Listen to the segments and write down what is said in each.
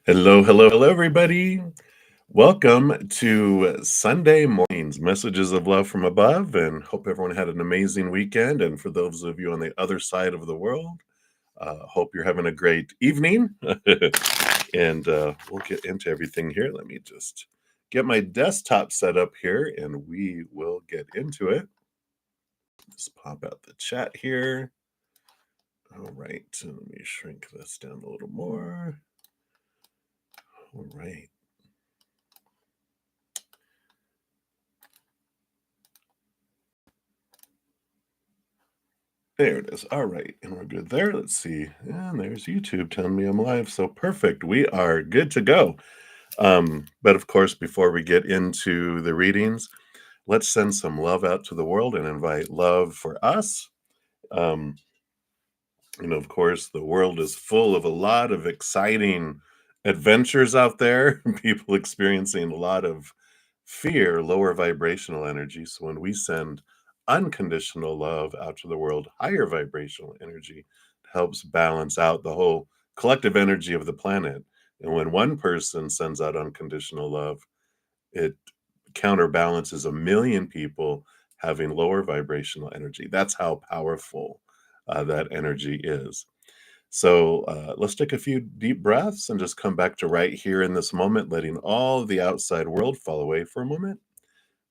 Hello, hello, hello, everybody. Welcome to Sunday mornings, messages of love from above, and hope everyone had an amazing weekend. And for those of you on the other side of the world, hope you're having a great evening. and we'll get into everything here. Let me just get my desktop set up here, and we will get into it. Just pop out the chat here. All right, so let me shrink this down a little more. All right. There it is. All right. And we're good there. Let's see. And there's YouTube telling me I'm live. So perfect. We are good to go. But of course, before we get into the readings, let's send some love out to the world and invite love for us. Um, of course, the world is full of a lot of exciting adventures out there, people experiencing a lot of fear, lower vibrational energy. So when we send unconditional love out to the world, higher vibrational energy helps balance out the whole collective energy of the planet. And when one person sends out unconditional love, it counterbalances a million people having lower vibrational energy. That's how powerful that energy is. So let's take a few deep breaths and just come back to right here in this moment, letting all the outside world fall away for a moment.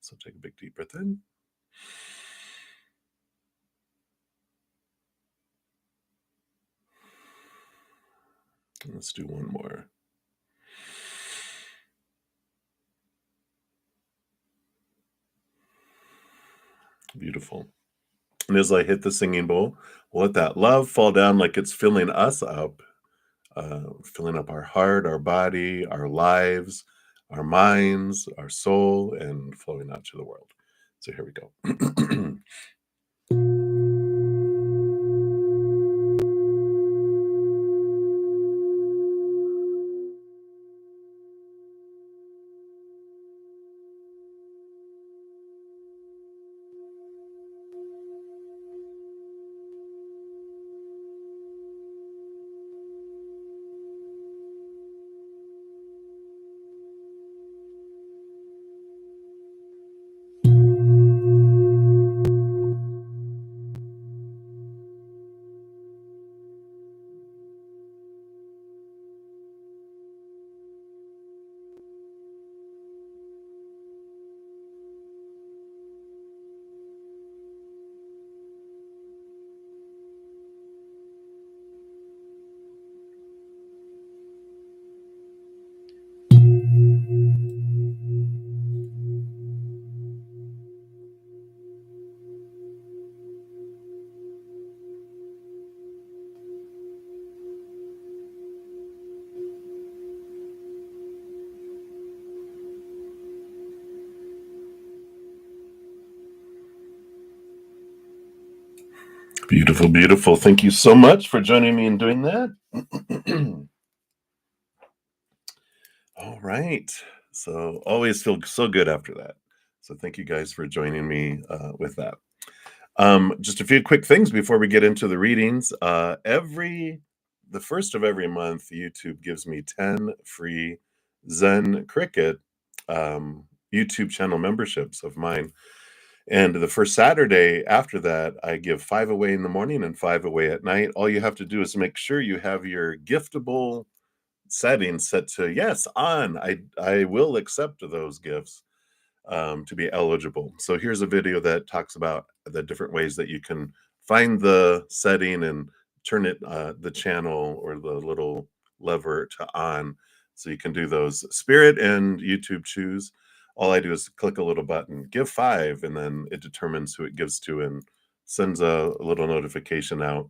So take a big deep breath in. Let's do one more. Beautiful. And as I hit the singing bowl, we'll let that love fall down like it's filling us up, filling up our heart, our body, our lives, our minds, our soul, and flowing out to the world. So here we go. Beautiful, beautiful. Thank you so much for joining me in doing that. All right. So always feel so good after that. So thank you guys for joining me with that. Just a few quick things before we get into the readings. The first of every month, YouTube gives me 10 free Zen Cricket YouTube channel memberships of mine. And the first Saturday after that, I give 5 away in the morning and 5 away at night. All you have to do is make sure you have your giftable settings set to yes, on. I will accept those gifts to be eligible. So here's a video that talks about the different ways that you can find the setting and turn it the channel or the little lever to on, so you can do those. Spirit and YouTube choose. All I do is click a little button, give 5, and then it determines who it gives to and sends a little notification out.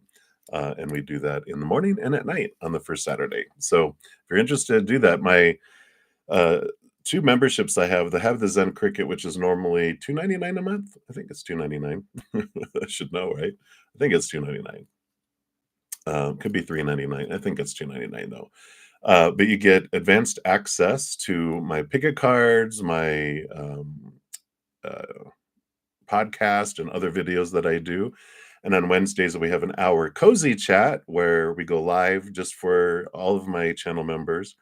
And we do that in the morning and at night on the first Saturday. So if you're interested, do that. My uh, 2 memberships I have, they have the Zen Cricket, which is normally $2.99 a month. I think it's $2.99. I should know, right? I think it's $2.99. Could be $3.99. I think it's $2.99 though. But you get advanced access to my picket cards, my uh, podcast, and other videos that I do. And on Wednesdays, we have an hour cozy chat where we go live just for all of my channel members.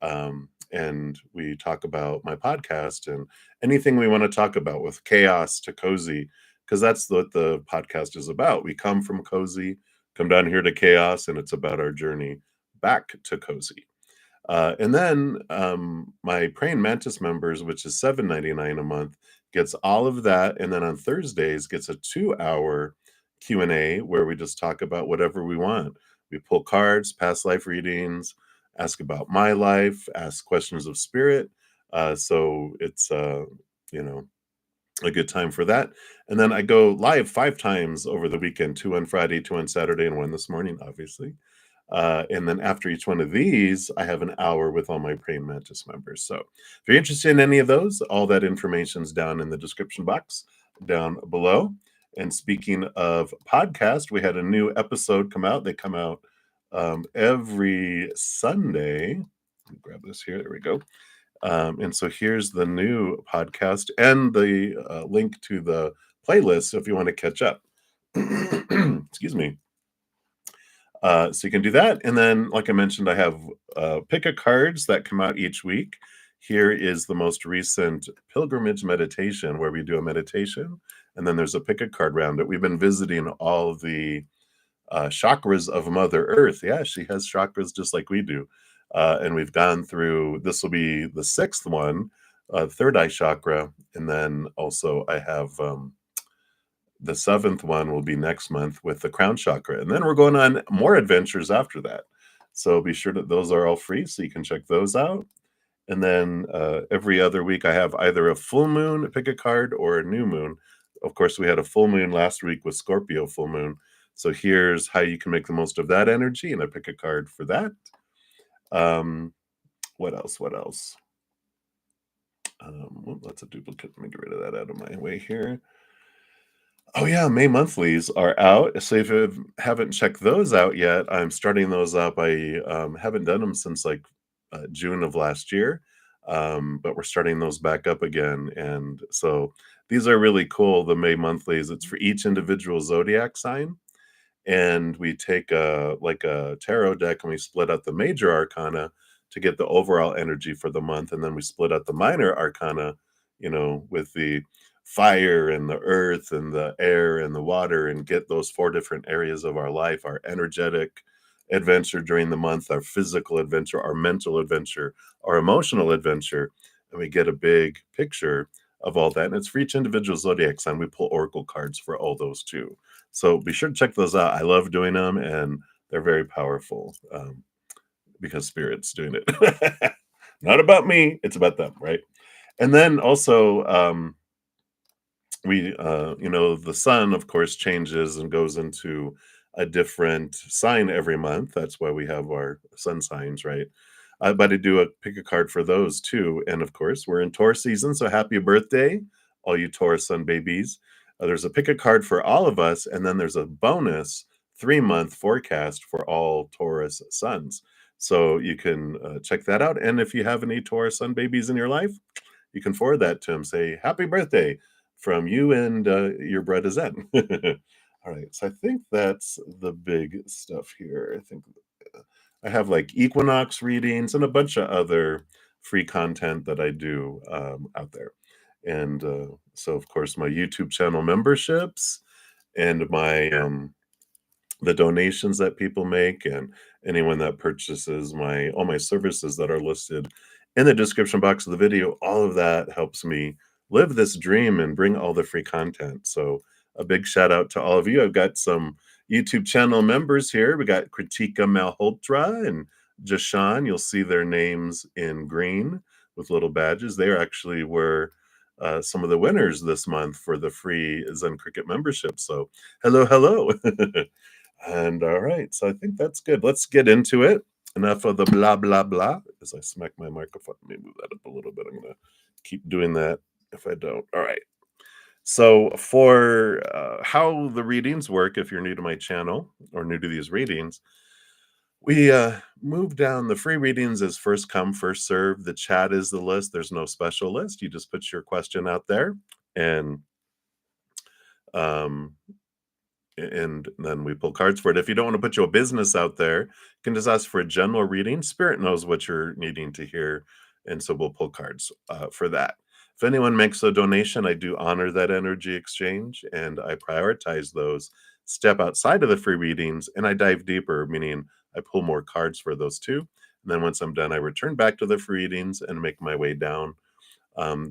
And we talk about my podcast and anything we want to talk about, with chaos to cozy, because that's what the podcast is about. We come from cozy, come down here to chaos, and it's about our journey back to cozy. And then my Praying Mantis members, which is $7.99 a month, gets all of that. And then on Thursdays gets a 2-hour Q&A where we just talk about whatever we want. We pull cards, past life readings, ask about my life, ask questions of spirit. So it's you know a good time for that. And then I go live 5 times over the weekend, 2 on Friday, 2 on Saturday, and 1 this morning, obviously. And then after each one of these, I have an hour with all my Praying Mantis members. So if you're interested in any of those, all that information's down in the description box down below. And speaking of podcast, we had a new episode come out. They come out every Sunday. Let me grab this here. There we go. And so here's the new podcast and the link to the playlist if you want to catch up. Excuse me. So you can do that. And then, like I mentioned, I have pick a cards that come out each week. Here is the most recent pilgrimage meditation where we do a meditation. And then there's a pick a card round that we've been visiting all the chakras of Mother Earth. Yeah, she has chakras just like we do. And we've gone through, this will be the 6th one, third eye chakra. And then also I have the 7th one will be next month with the crown chakra. And then we're going on more adventures after that. So be sure that those are all free, so you can check those out. And then every other week I have either a full moon, pick a card, or a new moon. Of course, we had a full moon last week with Scorpio full moon. So here's how you can make the most of that energy, and I pick a card for that. What else? What else? Well, that's a duplicate. Let me get rid of that out of my way here. Oh yeah, May monthlies are out. So if you haven't checked those out yet, I'm starting those up. I haven't done them since like June of last year, but we're starting those back up again. And so these are really cool. The May monthlies. It's for each individual zodiac sign, and we take a tarot deck and we split out the major arcana to get the overall energy for the month, and then we split out the minor arcana, with the fire and the earth and the air and the water, and get those 4 different areas of our life: our energetic adventure during the month, our physical adventure, our mental adventure, our emotional adventure, and we get a big picture of all that. And it's for each individual zodiac sign. We pull oracle cards for all those too. So be sure to check those out. I love doing them, and they're very powerful because Spirit's doing it. Not about me, it's about them, right? And then also, the sun, of course, changes and goes into a different sign every month. That's why we have our sun signs, right? But I do pick a card for those too. And of course, we're in Taurus season, so happy birthday, all you Taurus sun babies. There's a pick a card for all of us, and then there's a bonus 3-month forecast for all Taurus suns. So you can check that out. And if you have any Taurus sun babies in your life, you can forward that to them. Say, happy birthday from you and your bruddaZEN. All right, so I think that's the big stuff here. I think I have like equinox readings and a bunch of other free content that I do out there. And so, of course, my YouTube channel memberships and my the donations that people make, and anyone that purchases all my services that are listed in the description box of the video, all of that helps me live this dream and bring all the free content. So a big shout out to all of you. I've got some YouTube channel members here. We got Kritika Malhotra and Jashan. You'll see their names in green with little badges. They actually were some of the winners this month for the free Zen Cricket membership. So hello, hello. And all right, so I think that's good. Let's get into it. Enough of the blah, blah, blah. As I smack my microphone, let me move that up a little bit. I'm going to keep doing that if I don't. All right. So for how the readings work, if you're new to my channel or new to these readings, we move down. The free readings is first come, first serve. The chat is the list. There's no special list. You just put your question out there, and and then we pull cards for it. If you don't want to put your business out there, you can just ask for a general reading. Spirit knows what you're needing to hear, and so we'll pull cards for that. If anyone makes a donation, I do honor that energy exchange, and I prioritize those. Step outside of the free readings, and I dive deeper, meaning I pull more cards for those too. And then once I'm done, I return back to the free readings and make my way down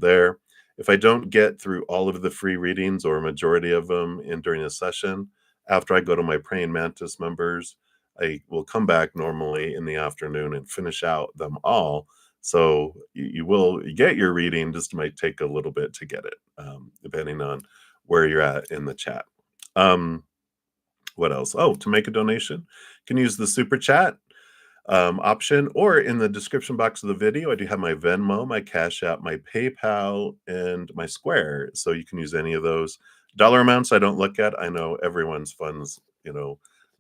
there. If I don't get through all of the free readings or a majority of them in during a session, after I go to my praying mantis members, I will come back normally in the afternoon and finish out them all. So you will get your reading, just might take a little bit to get it, depending on where you're at in the chat. What else? Oh, to make a donation, you can use the super chat option, or in the description box of the video, I do have my Venmo, my Cash App, my PayPal, and my Square. So you can use any of those. Dollar amounts I don't look at. I know everyone's funds,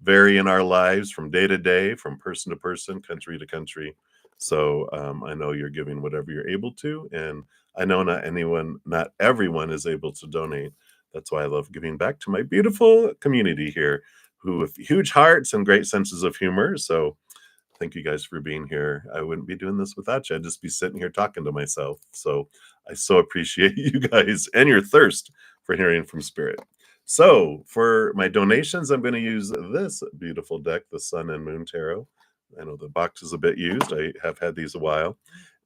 vary in our lives from day to day, from person to person, country to country. So I know you're giving whatever you're able to, and I know not everyone is able to donate. That's why I love giving back to my beautiful community here, who have huge hearts and great senses of humor. So thank you guys for being here. I wouldn't be doing this without you. I'd just be sitting here talking to myself. So I so appreciate you guys and your thirst for hearing from Spirit. So for my donations, I'm going to use this beautiful deck, the Sun and Moon Tarot. I know the box is a bit used. I have had these a while.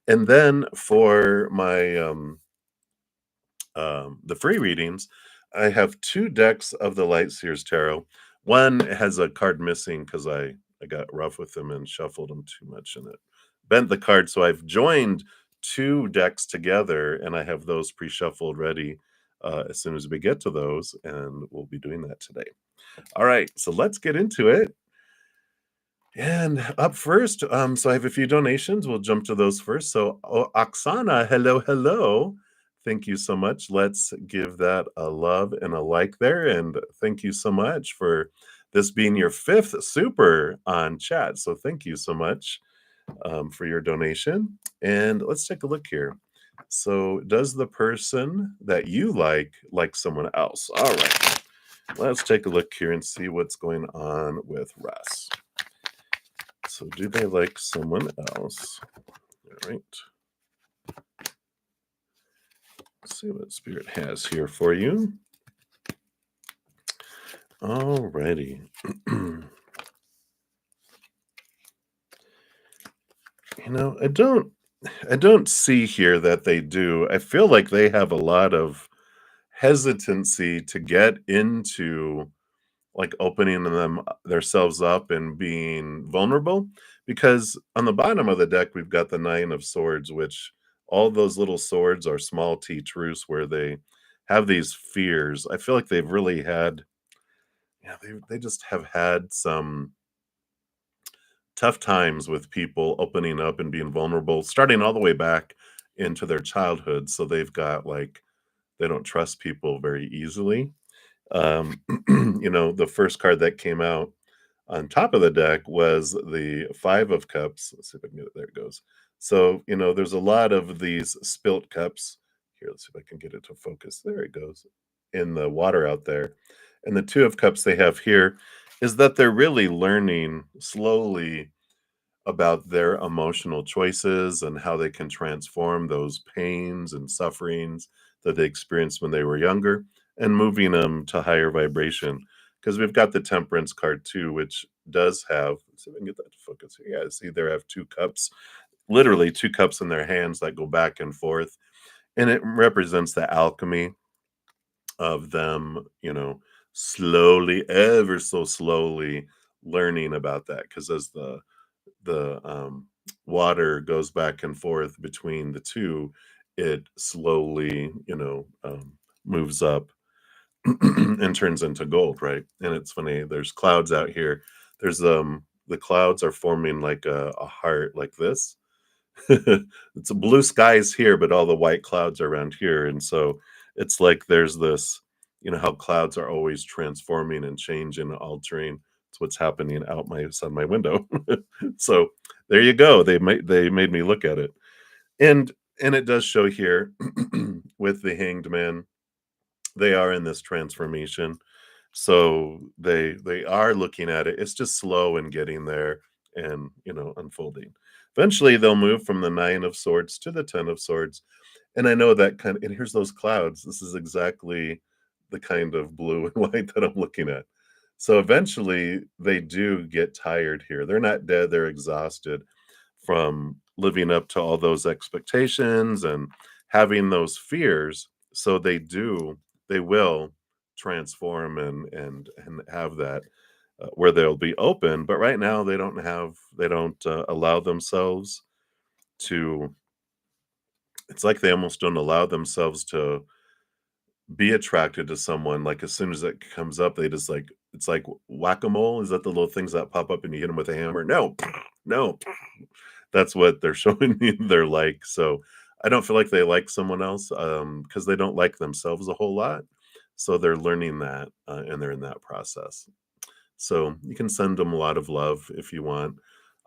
And then for my the free readings, I have two decks of the Light Seers Tarot. One has a card missing because I got rough with them and shuffled them too much, and it bent the card. So I've joined two decks together, and I have those pre-shuffled ready as soon as we get to those, and we'll be doing that today. All right, so let's get into it. And up first, so I have a few donations. We'll jump to those first. So, Oksana, hello, hello. Thank you so much. Let's give that a love and a like there. And thank you so much for this being your fifth super on chat. So thank you so much for your donation. And let's take a look here. So does the person that you like someone else? All right. Let's take a look here and see what's going on with Russ. So do they like someone else? All right. Let's see what Spirit has here for you. All righty. I don't see here that they do. I feel like they have a lot of hesitancy to get into like opening themselves up and being vulnerable, because on the bottom of the deck we've got the Nine of Swords, which all those little swords are small t truths where they have these fears. I feel like they've really had, they just have had some tough times with people opening up and being vulnerable, starting all the way back into their childhood. So they've got they don't trust people very easily. The first card that came out on top of the deck was the Five of Cups. Let's see if I can get it. There it goes. So, there's a lot of these spilt cups. Here, let's see if I can get it to focus. There it goes, in the water out there. And the Two of Cups they have here is that they're really learning slowly about their emotional choices and how they can transform those pains and sufferings that they experienced when they were younger and moving them to higher vibration. Because we've got the Temperance card too, which does have, let's see if I can get that to focus here. Yeah, see, they have two cups, literally two cups in their hands that go back and forth. And it represents the alchemy of them, slowly, ever so slowly learning about that. Because as the water goes back and forth between the two, it slowly, moves up and turns into gold, right? And it's funny, there's clouds out here. There's the clouds are forming like a heart like this. It's a blue skies here, but all the white clouds are around here. And so it's like there's this, how clouds are always transforming and changing and altering. It's what's happening outside my window. So there you go. They made me look at it. And it does show here with the Hanged Man, they are in this transformation. So they are looking at it. It's just slow in getting there and, unfolding. Eventually, they'll move from the 9 of swords to the 10 of swords, and I know that kind of and here's those clouds. This is exactly the kind of blue and white that I'm looking at. So eventually, they do get tired here. They're not dead, they're exhausted from living up to all those expectations and having those fears. So they will transform and have that where they'll be open. But right now, they don't allow themselves to. It's like they almost don't allow themselves to be attracted to someone. Like as soon as it comes up, they just like it's like whack-a-mole. Is that the little things that pop up and you hit them with a hammer? No, no, that's what they're showing me they're like. So I don't feel like they like someone else because they don't like themselves a whole lot. So they're learning that and they're in that process. So you can send them a lot of love if you want,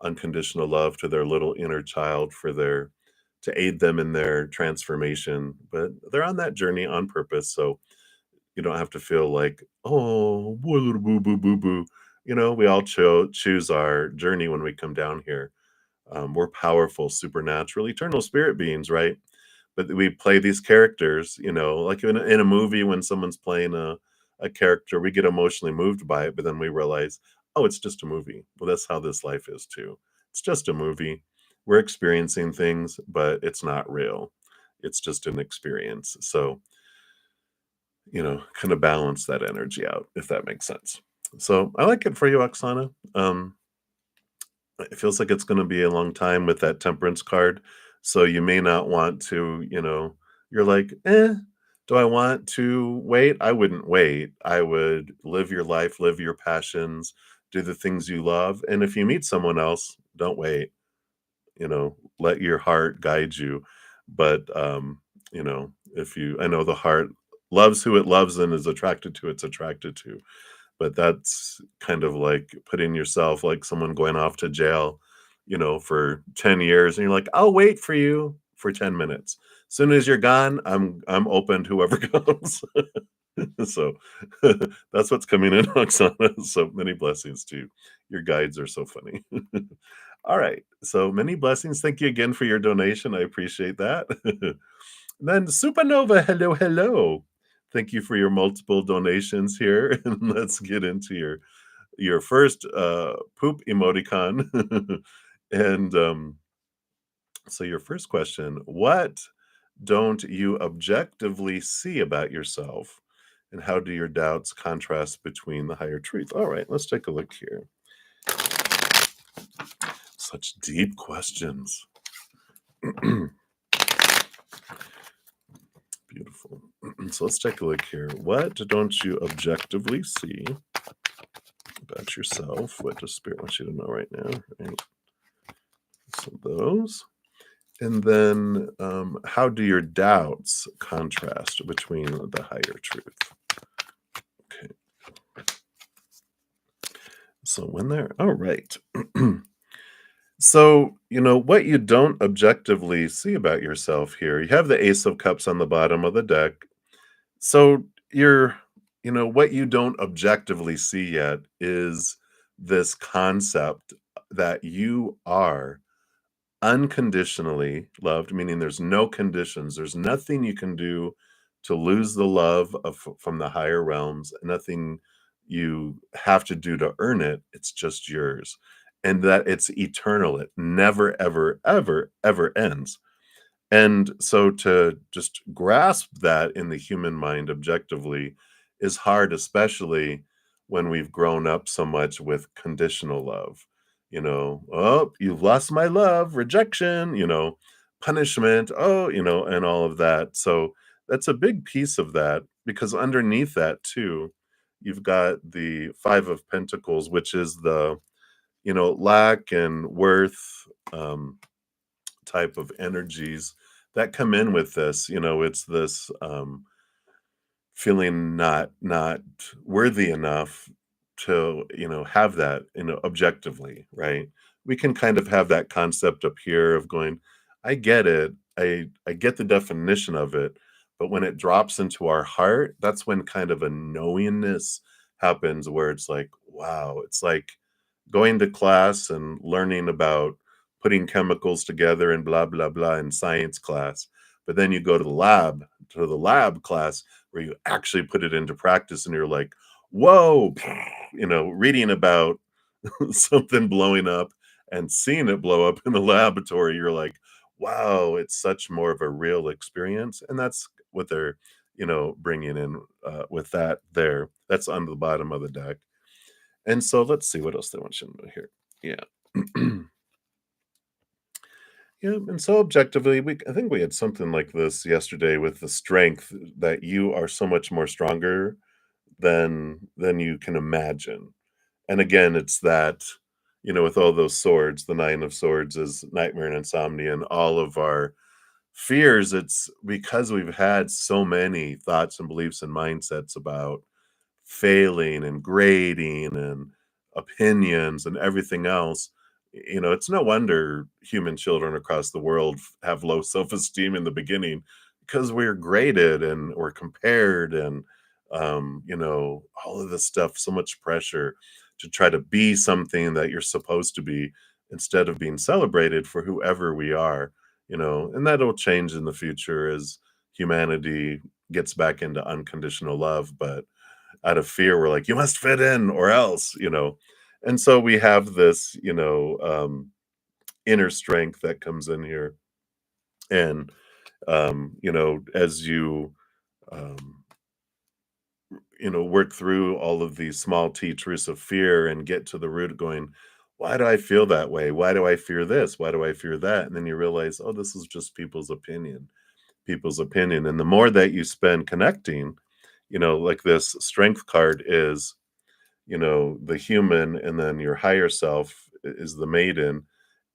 unconditional love to their little inner child for their to aid them in their transformation. But they're on that journey on purpose. So you don't have to feel like, oh, boy, little boo boo boo boo. We all choose our journey when we come down here. We're powerful, supernatural, eternal spirit beings, right? But we play these characters, like in a movie when someone's playing a character, we get emotionally moved by it, but then we realize, oh, it's just a movie. Well, that's how this life is too. It's just a movie. We're experiencing things, but it's not real. It's just an experience. So, kind of balance that energy out, if that makes sense. So I like it for you, Oksana. It feels like it's gonna be a long time with that temperance card, so you may not want to, you're like, do I want to wait?" I wouldn't wait. I would live your life, live your passions, do the things you love, and if you meet someone else, don't wait, let your heart guide you. But, if you I know the heart loves who it loves and is attracted to it's attracted to. But that's kind of like putting yourself like someone going off to jail, for 10 years, and you're like, "I'll wait for you for 10 minutes. Soon as you're gone, I'm open to whoever comes." So, that's what's coming in, Oksana, so many blessings to you. Your guides are so funny. Alright, so many blessings. Thank you again for your donation, I appreciate that. Then Supernova, hello, hello. Thank you for your multiple donations here, and let's get into your first, poop emoticon. And, so your first question, what don't you objectively see about yourself, and how do your doubts contrast between the higher truth? Alright, let's take a look here. Such deep questions. Beautiful. So let's take a look here. What don't you objectively see about yourself? What does Spirit want you to know right now? Right? So those. And then how do your doubts contrast between the higher truth? Okay. So when they're all right. So, what you don't objectively see about yourself here, you have the Ace of Cups on the bottom of the deck. So what you don't objectively see yet is this concept that you are unconditionally loved, meaning there's no conditions. There's nothing you can do to lose the love from the higher realms, nothing you have to do to earn it. It's just yours. And that it's eternal. It never, ever, ever, ever ends. And so to just grasp that in the human mind objectively is hard, especially when we've grown up so much with conditional love. Oh, you've lost my love, rejection, punishment, oh, and all of that. So that's a big piece of that because underneath that too, you've got the Five of Pentacles, which is the, lack and worth. Type of energies that come in with this. It's this feeling not worthy enough to have that objectively, right? We can kind of have that concept up here of going, I get it, I get the definition of it, but when it drops into our heart, that's when kind of a knowingness happens where it's like, wow, it's like going to class and learning about putting chemicals together and blah blah blah in science class. But then you go to the lab class where you actually put it into practice and you're like, whoa, reading about something blowing up and seeing it blow up in the laboratory, you're like, wow, it's such more of a real experience. And that's what they're, bringing in with that there. That's on the bottom of the deck. And so let's see what else they want you to know here. Yeah. Yeah, and so objectively, I think we had something like this yesterday with the strength that you are so much more stronger than you can imagine. And again, it's that, with all those swords, the nine of swords is nightmare and insomnia and all of our fears. It's because we've had so many thoughts and beliefs and mindsets about failing and grading and opinions and everything else. It's no wonder human children across the world have low self-esteem in the beginning because we're graded and we're compared and all of this stuff, so much pressure to try to be something that you're supposed to be instead of being celebrated for whoever we are, and that'll change in the future as humanity gets back into unconditional love. But out of fear, we're like, you must fit in or else. And so we have this, inner strength that comes in here. And, as um, work through all of these small teachers of fear and get to the root of going, why do I feel that way? Why do I fear this? Why do I fear that? And then you realize, oh, this is just people's opinion. And the more that you spend connecting, like this strength card is, the human, and then your higher self is the maiden.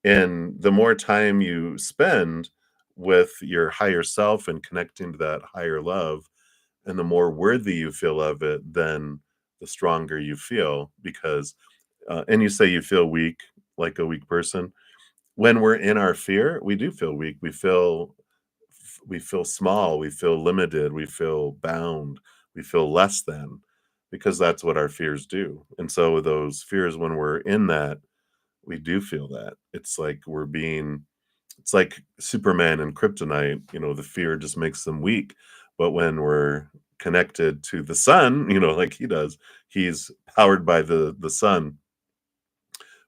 And the more time you spend with your higher self and connecting to that higher love, and the more worthy you feel of it, then the stronger you feel. Because, and you say you feel weak, like a weak person. When we're in our fear, we do feel weak. We feel small, we feel limited, we feel bound, we feel less than, because that's what our fears do. And so with those fears, when we're in that, we do feel that. It's like Superman and kryptonite, the fear just makes them weak. But when we're connected to the sun, like he does, he's powered by the sun.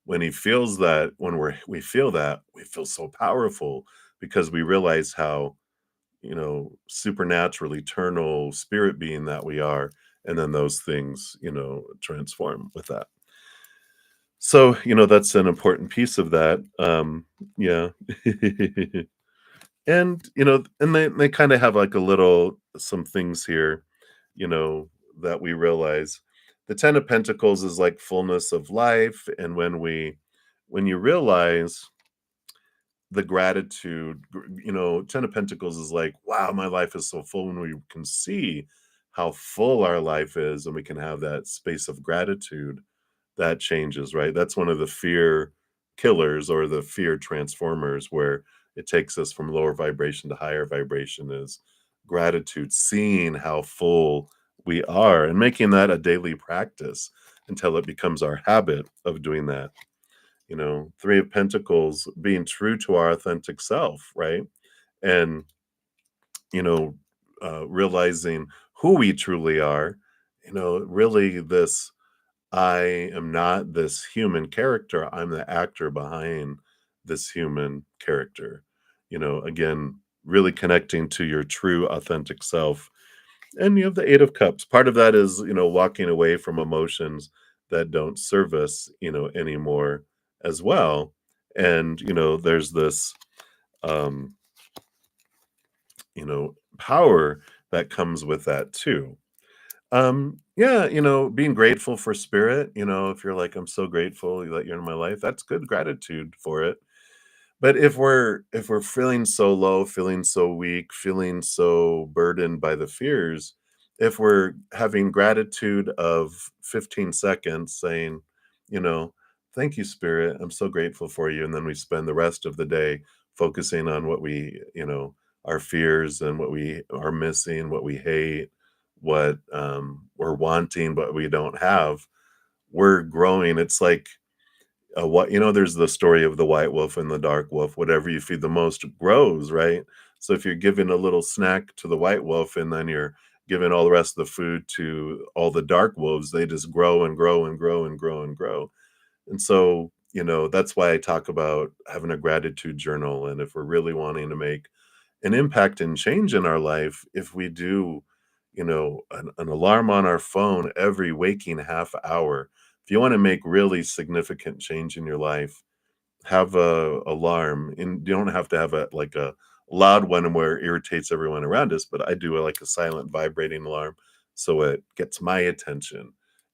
When he feels that, when we feel that, we feel so powerful because we realize how, supernatural, eternal spirit being that we are. And then those things, transform with that. So, that's an important piece of that. Yeah. And they kind of have like a little, some things here, you know, that we realize. The 10 of Pentacles is like fullness of life. And when you realize the gratitude, 10 of Pentacles is like, wow, my life is so full. When we can see how full our life is and we can have that space of gratitude, that changes, right? That's one of the fear killers or the fear transformers, where it takes us from lower vibration to higher vibration, is gratitude, seeing how full we are and making that a daily practice until it becomes our habit of doing that. Three of Pentacles, being true to our authentic self, right? And, you know, realizing who we truly are, really this, I am not this human character. I'm the actor behind this human character. Again, really connecting to your true authentic self. And you have the Eight of Cups. Part of that is, walking away from emotions that don't serve us, anymore as well. And, there's this, um, power that comes with that too. Yeah, being grateful for spirit, if you're like, I'm so grateful that you're in my life, that's good gratitude for it. But if we're feeling so low, feeling so weak, feeling so burdened by the fears, if we're having gratitude of 15 seconds saying, you know, thank you, spirit, I'm so grateful for you. And then we spend the rest of the day focusing on what our fears and what we are missing, what we hate, what we're wanting, but we don't have, we're growing. It's like what there's the story of the white wolf and the dark wolf. Whatever you feed the most grows, right? So if you're giving a little snack to the white wolf and then you're giving all the rest of the food to all the dark wolves, they just grow and grow and grow and grow and grow. And so, that's why I talk about having a gratitude journal. And if we're really wanting to make an impact and change in our life, if we do, an alarm on our phone every waking half hour, if you want to make really significant change in your life, have a alarm. And you don't have to have a loud one where it irritates everyone around us, but I do like a silent vibrating alarm so it gets my attention,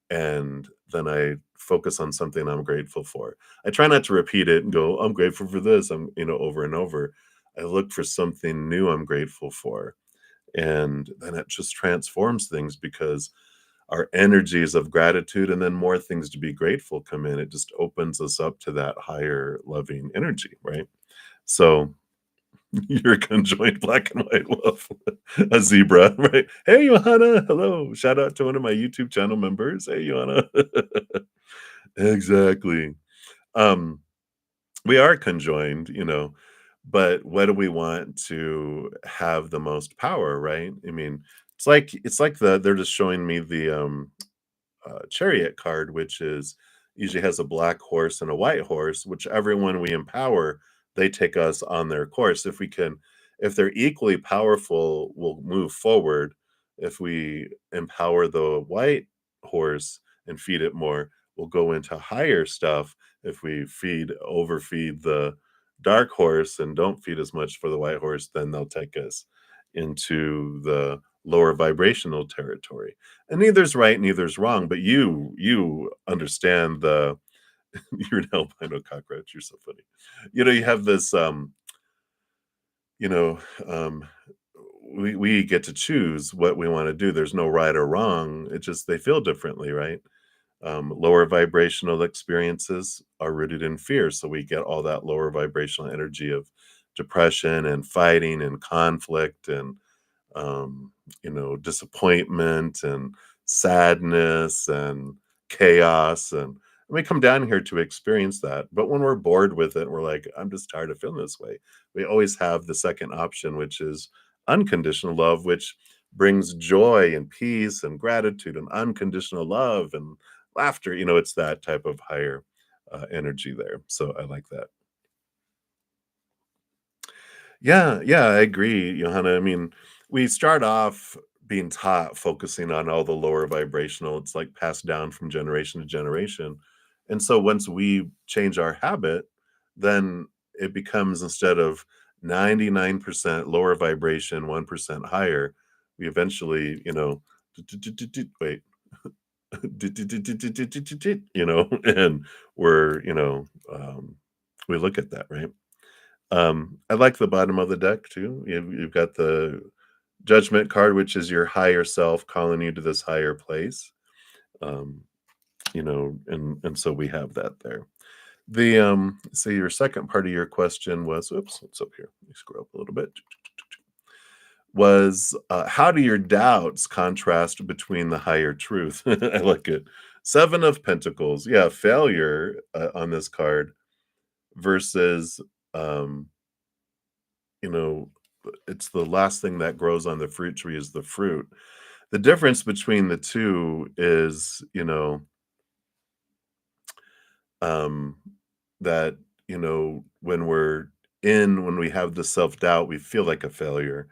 and then I focus on something I'm grateful for. I try not to repeat it and go, I'm grateful for this, over and over. I look for something new I'm grateful for, and then it just transforms things because our energies of gratitude and then more things to be grateful come in. It just opens us up to that higher loving energy, right? So you're a conjoined black and white wolf, a zebra, right? Hey, Johanna. Hello. Shout out to one of my YouTube channel members. Hey, Johanna. Exactly. Um, we are conjoined, but what do we want to have the most power, right? I mean, it's like they're just showing me the chariot card, which is usually has a black horse and a white horse. Whichever one we empower, they take us on their course. If they're equally powerful, we'll move forward. If we empower the white horse and feed it more, we'll go into higher stuff. If we overfeed the dark horse and don't feed as much for the white horse, then they'll take us into the lower vibrational territory. And neither's right, neither's wrong, but you understand the you're an albino cockroach, you're so funny. You have this, you know, um, we get to choose what we wanna do. There's no right or wrong, it just they feel differently, right? Lower vibrational experiences are rooted in fear, so we get all that lower vibrational energy of depression and fighting and conflict and um, disappointment and sadness and chaos. And we come down here to experience that. But when we're bored with it, we're like, I'm just tired of feeling this way. We always have the second option, which is unconditional love, which brings joy and peace and gratitude and unconditional love and laughter. It's that type of higher energy there. So I like that. Yeah, yeah, I agree, Johanna. I mean, we start off being taught focusing on all the lower vibrational. It's like passed down from generation to generation. And so once we change our habit, then it becomes instead of 99% lower vibration, 1% higher, we eventually, wait, and we're, we look at that, right? I like the bottom of the deck too. You've got the judgment card, which is your higher self calling you to this higher place. Um, and so we have that there. So your second part of your question was, oops, what's up here? Let me scroll up a little bit. Was how do your doubts contrast between the higher truth? I like it. Seven of Pentacles, yeah, failure on this card versus um you know, it's the last thing that grows on the fruit tree is the fruit. The difference between the two is, um, that, when we have the self-doubt, we feel like a failure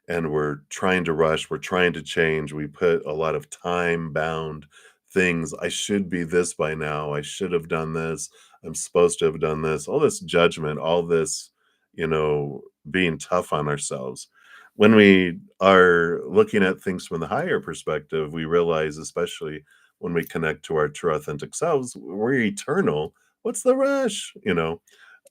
and we're trying to rush, we're trying to change. We put a lot of time bound things. I should be this by now. I should have done this. I'm supposed to have done this. All this judgment, all this, being tough on ourselves. When we are looking at things from the higher perspective, we realize, especially when we connect to our true authentic selves, we're eternal. What's the rush?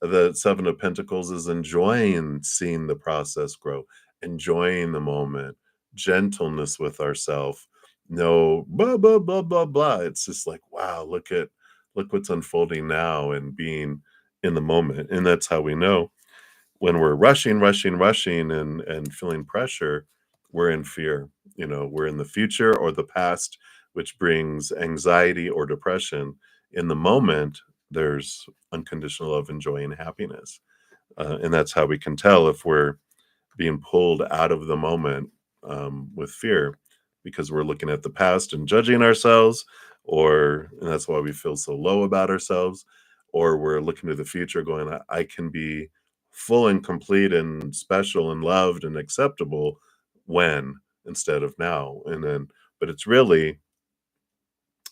The Seven of Pentacles is enjoying seeing the process grow, enjoying the moment, gentleness with ourselves. No blah blah blah blah blah. It's just like, wow, look what's unfolding now and being in the moment. And that's how we know when we're rushing, rushing, rushing and feeling pressure. we're in fear. We're in the future or the past, which brings anxiety or depression. In the moment, there's unconditional love and joy and happiness. And that's how we can tell if we're being pulled out of the moment with fear because we're looking at the past and judging ourselves, and that's why we feel so low about ourselves, or we're looking to the future going, I can be full and complete and special and loved and acceptable when instead of now. But it's really,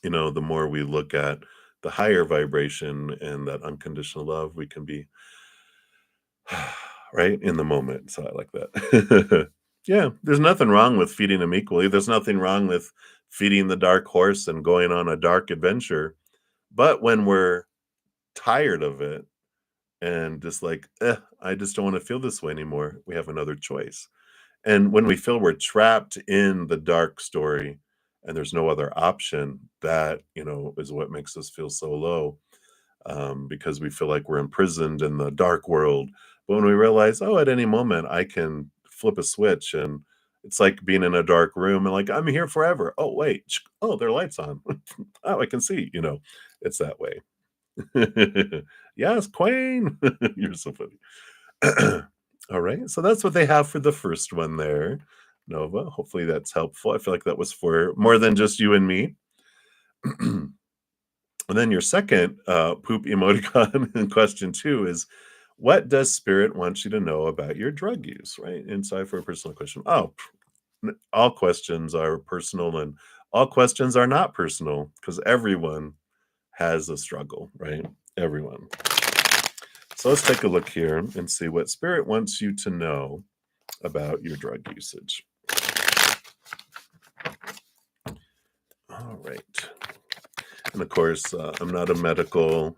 the more we look at the higher vibration and that unconditional love, we can be right in the moment. So I like that. Yeah, there's nothing wrong with feeding them equally. There's nothing wrong with feeding the dark horse and going on a dark adventure. But when we're tired of it and just like, I just don't want to feel this way anymore, we have another choice. And when we feel we're trapped in the dark story and there's no other option, that, is what makes us feel so low, because we feel like we're imprisoned in the dark world. But when we realize, oh, at any moment I can flip a switch, and it's like being in a dark room and like, I'm here forever. Oh, wait. Oh, there are lights on. Oh, I can see, it's that way. Yes, Queen. You're so funny. All right. So that's what they have for the first one there, Nova. Hopefully that's helpful. I feel like that was for more than just you and me. And then your second poop emoticon in question 2 is, what does spirit want you to know about your drug use? Right. And so for a personal question, all questions are personal and all questions are not personal because everyone has a struggle, right? Everyone. So let's take a look here and see what spirit wants you to know about your drug usage. All right. And of course, I'm not a medical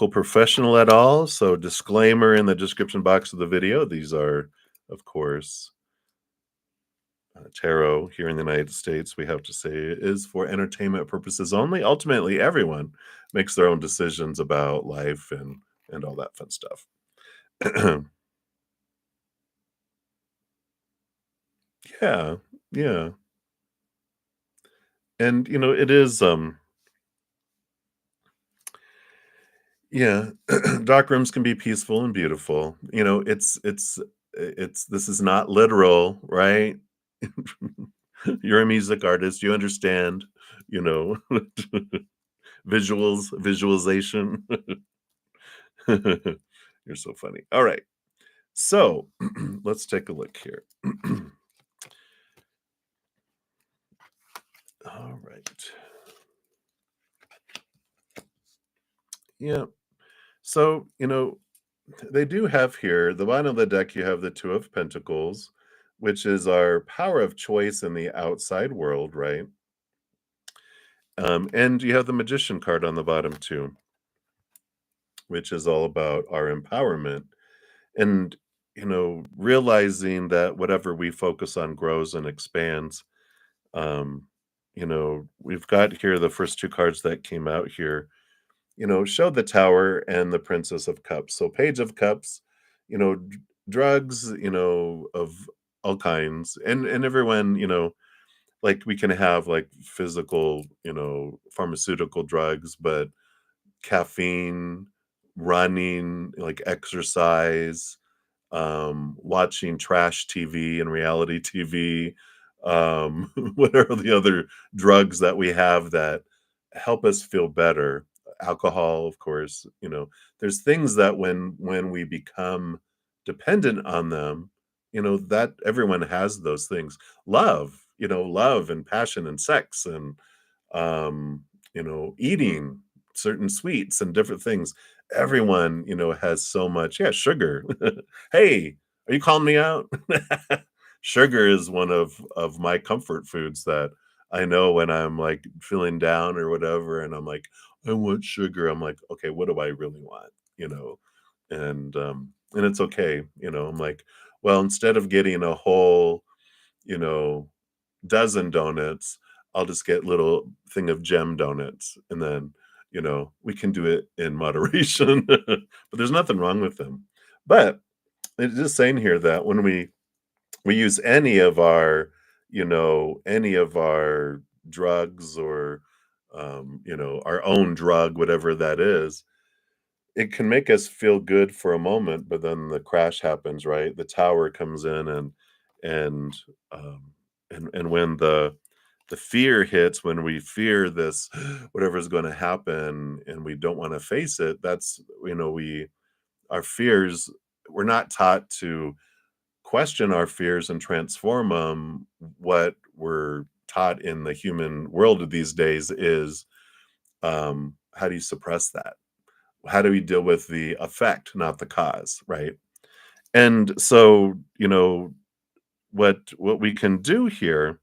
professional at all. So disclaimer in the description box of the video. These are, of course, tarot here in the United States, we have to say, is for entertainment purposes only. Ultimately, everyone makes their own decisions about life and all that fun stuff. Yeah, yeah. And it is yeah, dark rooms can be peaceful and beautiful. It's this is not literal, right? You're a music artist, you understand, you know, visualization. You're so funny. All right. So, let's take a look here. All right. Yeah. So, they do have here, the bottom of the deck, you have the Two of Pentacles, which is our power of choice in the outside world, right? And you have the Magician card on the bottom too, which is all about our empowerment. And, realizing that whatever we focus on grows and expands. Um, we've got here the first two cards that came out here, show the Tower and the Princess of Cups. So Page of Cups, drugs, of all kinds, and everyone, like we can have like physical, pharmaceutical drugs, but caffeine, running, like exercise, watching trash TV and reality TV, what are the other drugs that we have that help us feel better? Alcohol, of course, there's things that when we become dependent on them, that everyone has those things. Love and passion and sex and eating certain sweets and different things. Everyone, has so much. Yeah, sugar. Hey, are you calling me out? Sugar is one of my comfort foods that I know when I'm like feeling down or whatever, and I'm like, I want sugar. I'm like, okay, what do I really want? And it's okay. I'm like, well, instead of getting a whole, you know, dozen donuts, I'll just get little thing of gem donuts, and then, we can do it in moderation, but there's nothing wrong with them. But it is saying here that when we we use any of our, any of our drugs or, our own drug, whatever that is, it can make us feel good for a moment, but then the crash happens, right? The tower comes in and um and when the fear hits, when we fear this whatever's going to happen and we don't want to face it, that's we our fears, we're not taught to question our fears and transform them. What we're taught in the human world of these days is, how do you suppress that? How do we deal with the effect, not the cause, right? And so, what we can do here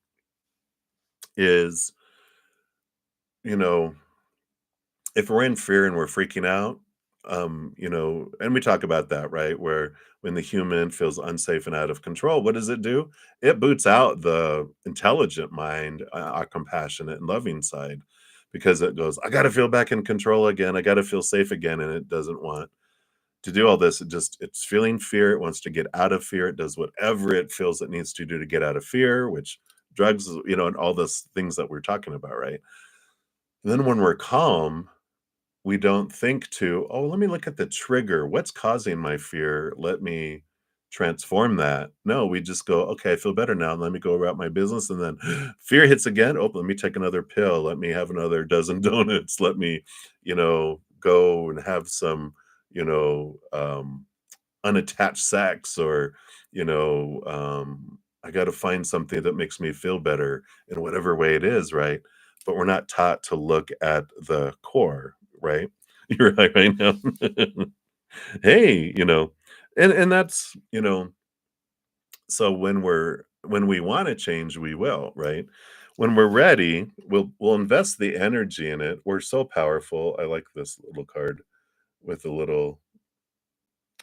is, you know, if we're in fear and we're freaking out, and we talk about that, right? Where when the human feels unsafe and out of control, what does it do? It boots out the intelligent mind, our compassionate and loving side, because it goes, I got to feel back in control again. I got to feel safe again. And it doesn't want to do all this. It's feeling fear. It wants to get out of fear. It does whatever it feels it needs to do to get out of fear, which drugs, and all those things that we're talking about, right? And then when we're calm, we don't think to, oh, let me look at the trigger. What's causing my fear? Let me transform that. No, we just go, okay, I feel better now. Let me go about my business. And then fear hits again. Oh, let me take another pill. Let me have another dozen donuts. Let me, go and have some, you know, um, unattached sex, or I got to find something that makes me feel better in whatever way it is, right? But we're not taught to look at the core, right? You're right now. Hey, and that's, so when we want to change, we will, right? When we're ready, we'll invest the energy in it. We're so powerful. I like this little card with a little,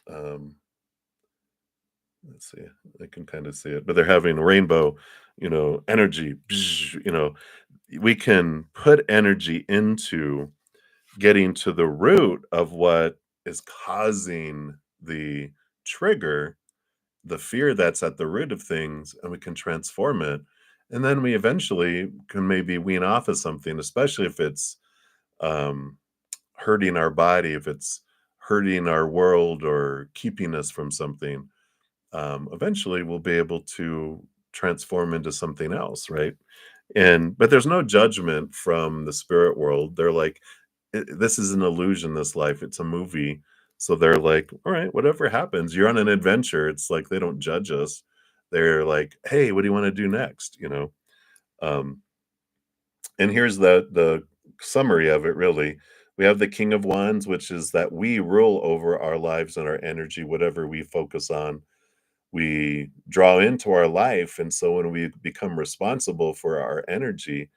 um let's see. I can kind of see it, but they're having rainbow, energy. We can put energy into getting to the root of what is causing the trigger, the fear that's at the root of things, and we can transform it. And then we eventually can maybe wean off of something, especially if it's um, hurting our body, if it's hurting our world or keeping us from something. Eventually we'll be able to transform into something else, right? But there's no judgment from the spirit world. They're like, This is an illusion, this life, it's a movie." So they're like, all right, whatever happens, you're on an adventure. It's like they don't judge us. They're like, hey, what do you want to do next, um, and here's the summary of it, really. We have the King of Wands, which is that we rule over our lives and our energy. Whatever we focus on, we draw into our life. And so when we become responsible for our energy,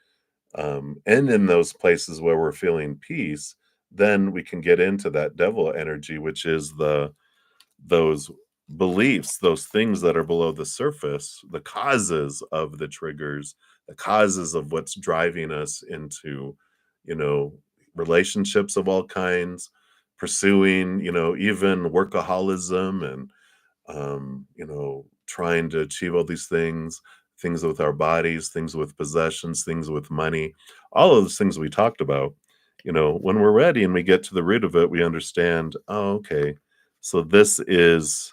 and in those places where we're feeling peace, then we can get into that devil energy, which is those beliefs, those things that are below the surface, the causes of the triggers, the causes of what's driving us into, you know, relationships of all kinds, pursuing, even workaholism and trying to achieve all these things, things with our bodies, things with possessions, things with money, all of those things we talked about. When we're ready and we get to the root of it, we understand, oh, okay, so this is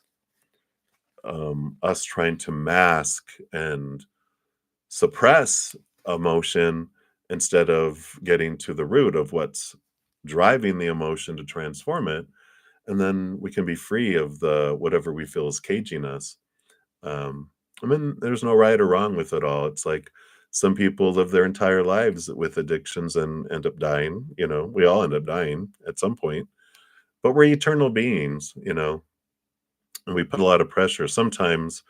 us trying to mask and suppress emotion instead of getting to the root of what's driving the emotion to transform it. And then we can be free of the whatever we feel is caging us. I mean, there's no right or wrong with it all. It's like some people live their entire lives with addictions and end up dying. We all end up dying at some point, but we're eternal beings, and we put a lot of pressure. Sometimes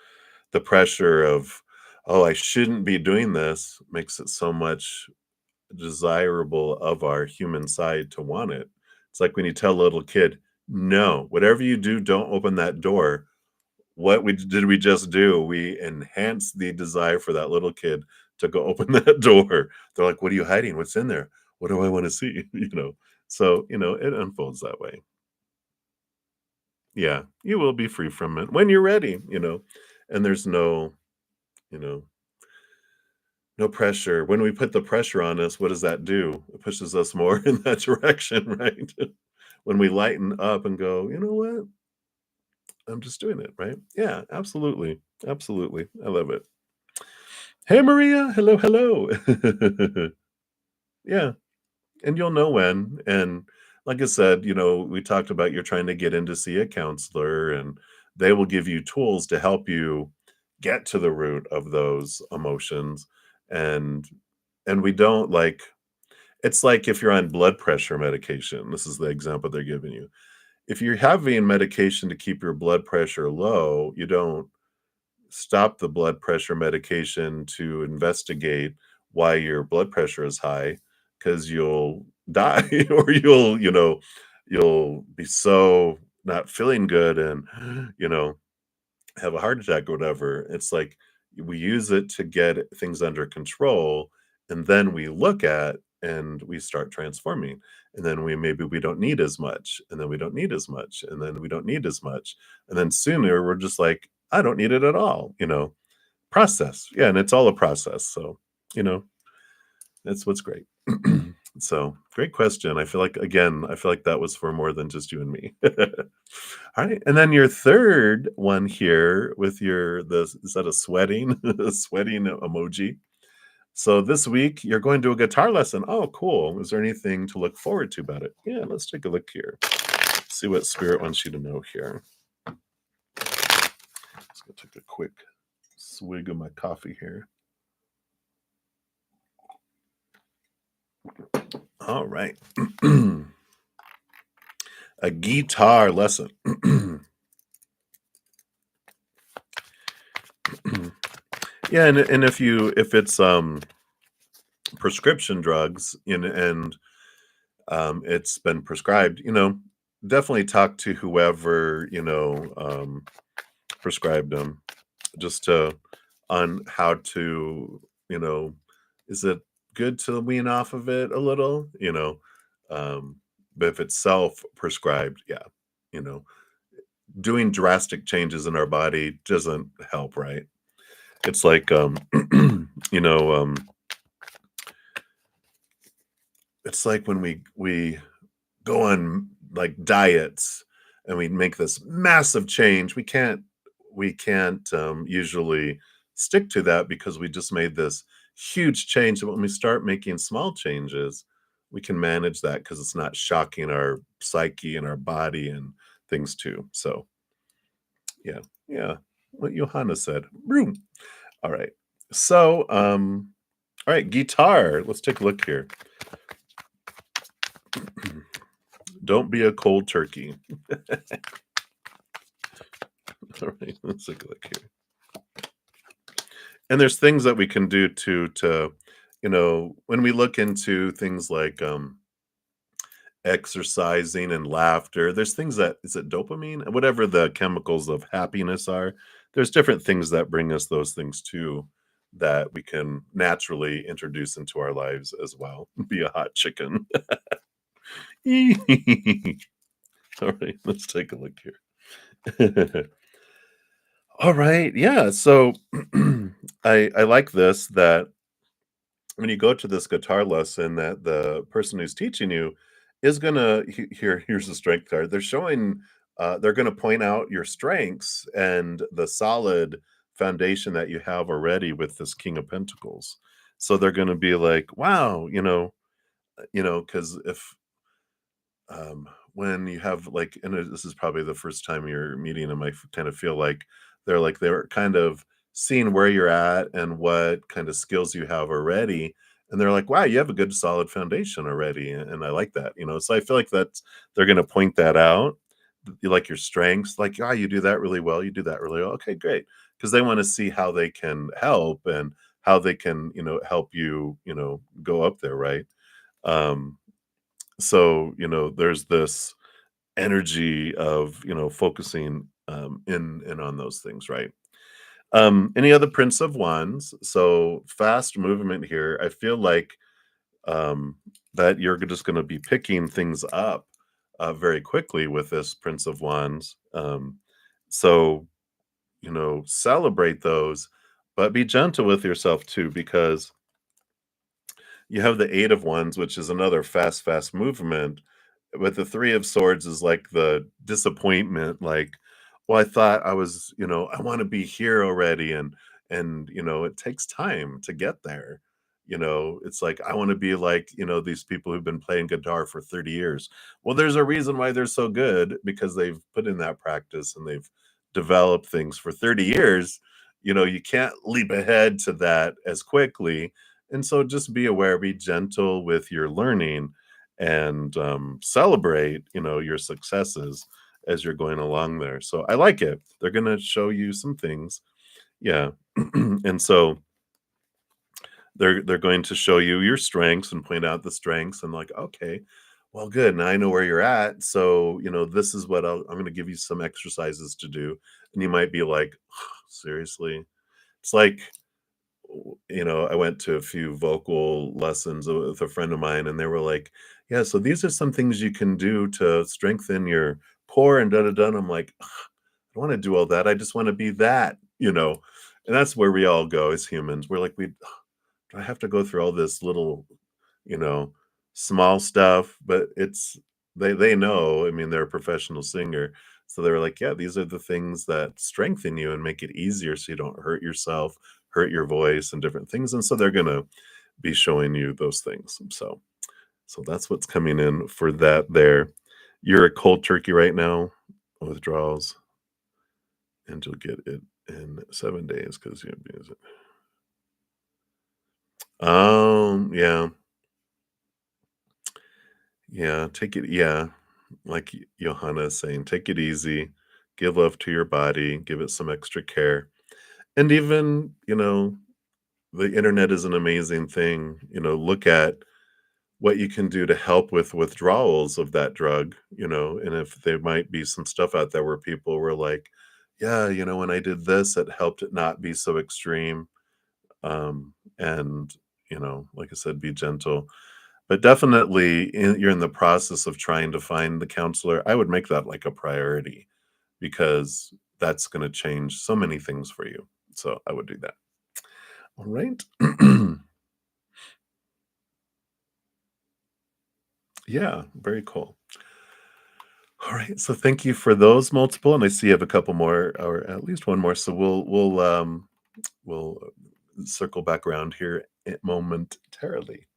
the pressure of, oh, I shouldn't be doing this makes it so much desirable of our human side to want it. It's like when you tell a little kid, no, whatever you do, don't open that door. What we just do? We enhance the desire for that little kid to go open that door. They're like, "What are you hiding? What's in there? What do I wanna see?" So, it unfolds that way. Yeah, you will be free from it when you're ready. and there's no, you know, no pressure. When we put the pressure on us, what does that do? It pushes us more in that direction, right? When we lighten up and go, you know what? I'm just doing it, right? Yeah, absolutely. Absolutely. I love it. Hey, Maria. Hello, hello. Yeah. And you'll know when. And like I said, we talked about you're trying to get in to see a counselor, and they will give you tools to help you get to the root of those emotions. And we don't like it's like if you're on blood pressure medication. This is the example they're giving you. If you're having medication to keep your blood pressure low, you don't stop the blood pressure medication to investigate why your blood pressure is high, because you'll die or you'll be so not feeling good and have a heart attack or whatever. It's like we use it to get things under control, and then we look at and we start transforming. And then we don't need as much, and then we don't need as much, and then we don't need as much. And then sooner we're just like, I don't need it at all. Process. Yeah, and it's all a process. So, you know, that's what's great. So, great question. I feel like that was for more than just you and me. All right, and then your third one here with is that a sweating a sweating emoji? So this week you're going to a guitar lesson. Oh, cool. Is there anything to look forward to about it? Yeah, let's take a look here. See what spirit wants you to know here. Let's go take a quick swig of my coffee here. All right. A guitar lesson. Yeah, and if it's prescription drugs and it's been prescribed, definitely talk to whoever, prescribed them, just to on how to, you know, is it good to wean off of it a little, um, but if it's self-prescribed, yeah, you know, doing drastic changes in our body doesn't help, right? It's like, you know, it's like when we go on like diets and we make this massive change, we can't usually stick to that because we just made this huge change. And when we start making small changes, we can manage that because it's not shocking our psyche and our body and things too. So yeah, yeah. What Johanna said. Boom. All right. So all right, guitar. Let's take a look here. Don't be a cold turkey. All right, let's take a look here. And there's things that we can do to when we look into things like exercising and laughter, there's things that is it dopamine? Whatever the chemicals of happiness are, there's different things that bring us those things too that we can naturally introduce into our lives as well. Be a hot chicken. All right, let's take a look here. All right, yeah. So I like this that when you go to this guitar lesson, that the person who's teaching you is gonna here's the strength card. They're gonna point out your strengths and the solid foundation that you have already with this King of Pentacles. So they're gonna be like, wow, because if when you have like, and this is probably the first time you're meeting them, kind of feel like they're kind of seeing where you're at and what kind of skills you have already, and they're like, wow, you have a good solid foundation already, and I like that. So I feel like they're going to point that out. You like your strengths, like, you do that really well, you do that really well, okay, great, because they want to see how they can help and how they can help you go up there, right? um so there's this energy of focusing in on those things, right? Any other Prince of Wands? So fast movement here. I feel like um that you're just going to be picking things up very quickly with this Prince of Wands. So celebrate those, but be gentle with yourself too, because you have the Eight of Wands, which is another fast movement, but the Three of Swords is like the disappointment, like, "Well, I thought I was, I wanna be here already," and, it takes time to get there, It's like, I wanna be like, these people who've been playing guitar for 30 years. Well, there's a reason why they're so good, because they've put in that practice and they've developed things for 30 years. You can't leap ahead to that as quickly, and so just be aware, be gentle with your learning, and celebrate, your successes as you're going along there. So I like it. They're going to show you some things. Yeah. And so they're going to show you your strengths and point out the strengths, and like, okay, well, good. Now I know where you're at. So, this is what I'm going to give you some exercises to do. And you might be like, seriously? It's like, I went to a few vocal lessons with a friend of mine, and they were like, "Yeah, so these are some things you can do to strengthen your core and da da da." And I'm like, "Ugh, I don't want to do all that. I just want to be that." And that's where we all go as humans. We're like, do I have to go through all this little, you know, small stuff? But they know. I mean, they're a professional singer, so they were like, yeah, these are the things that strengthen you and make it easier, so you don't hurt yourself, hurt your voice, and different things. And so they're gonna be showing you those things. So that's what's coming in for that. There, you're a cold turkey right now, withdrawals, and you'll get it in 7 days because you abuse it. Yeah, yeah, take it. Yeah, like Johanna is saying, take it easy, give love to your body, give it some extra care. And even, the internet is an amazing thing. Look at what you can do to help with withdrawals of that drug, and if there might be some stuff out there where people were like, yeah, when I did this, it helped it not be so extreme. And, like I said, be gentle. But definitely, you're in the process of trying to find the counselor. I would make that like a priority, because that's going to change so many things for you. So I would do that. All right. Yeah, very cool. All right. So thank you for those multiple, and I see you have a couple more, or at least one more. So we'll circle back around here momentarily.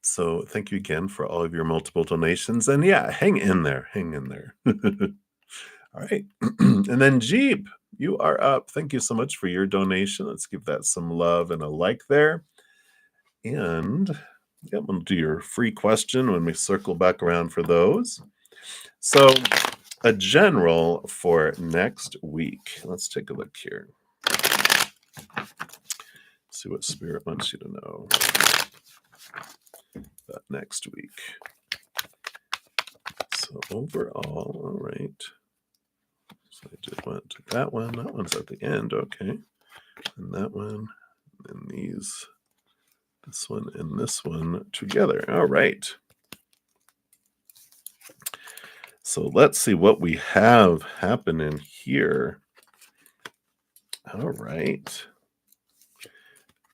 So thank you again for all of your multiple donations, and yeah, hang in there, hang in there. All right. And then Jeep, you are up. Thank you so much for your donation. Let's give that some love and a like there. And yeah, we'll do your free question when we circle back around for those. So, a general for next week. Let's take a look here. See what Spirit wants you to know about next week. So, overall, all right. So, I just went to that one. That one's at the end. Okay. And that one. And these. This one and this one together. All right. So let's see what we have happening here. All right.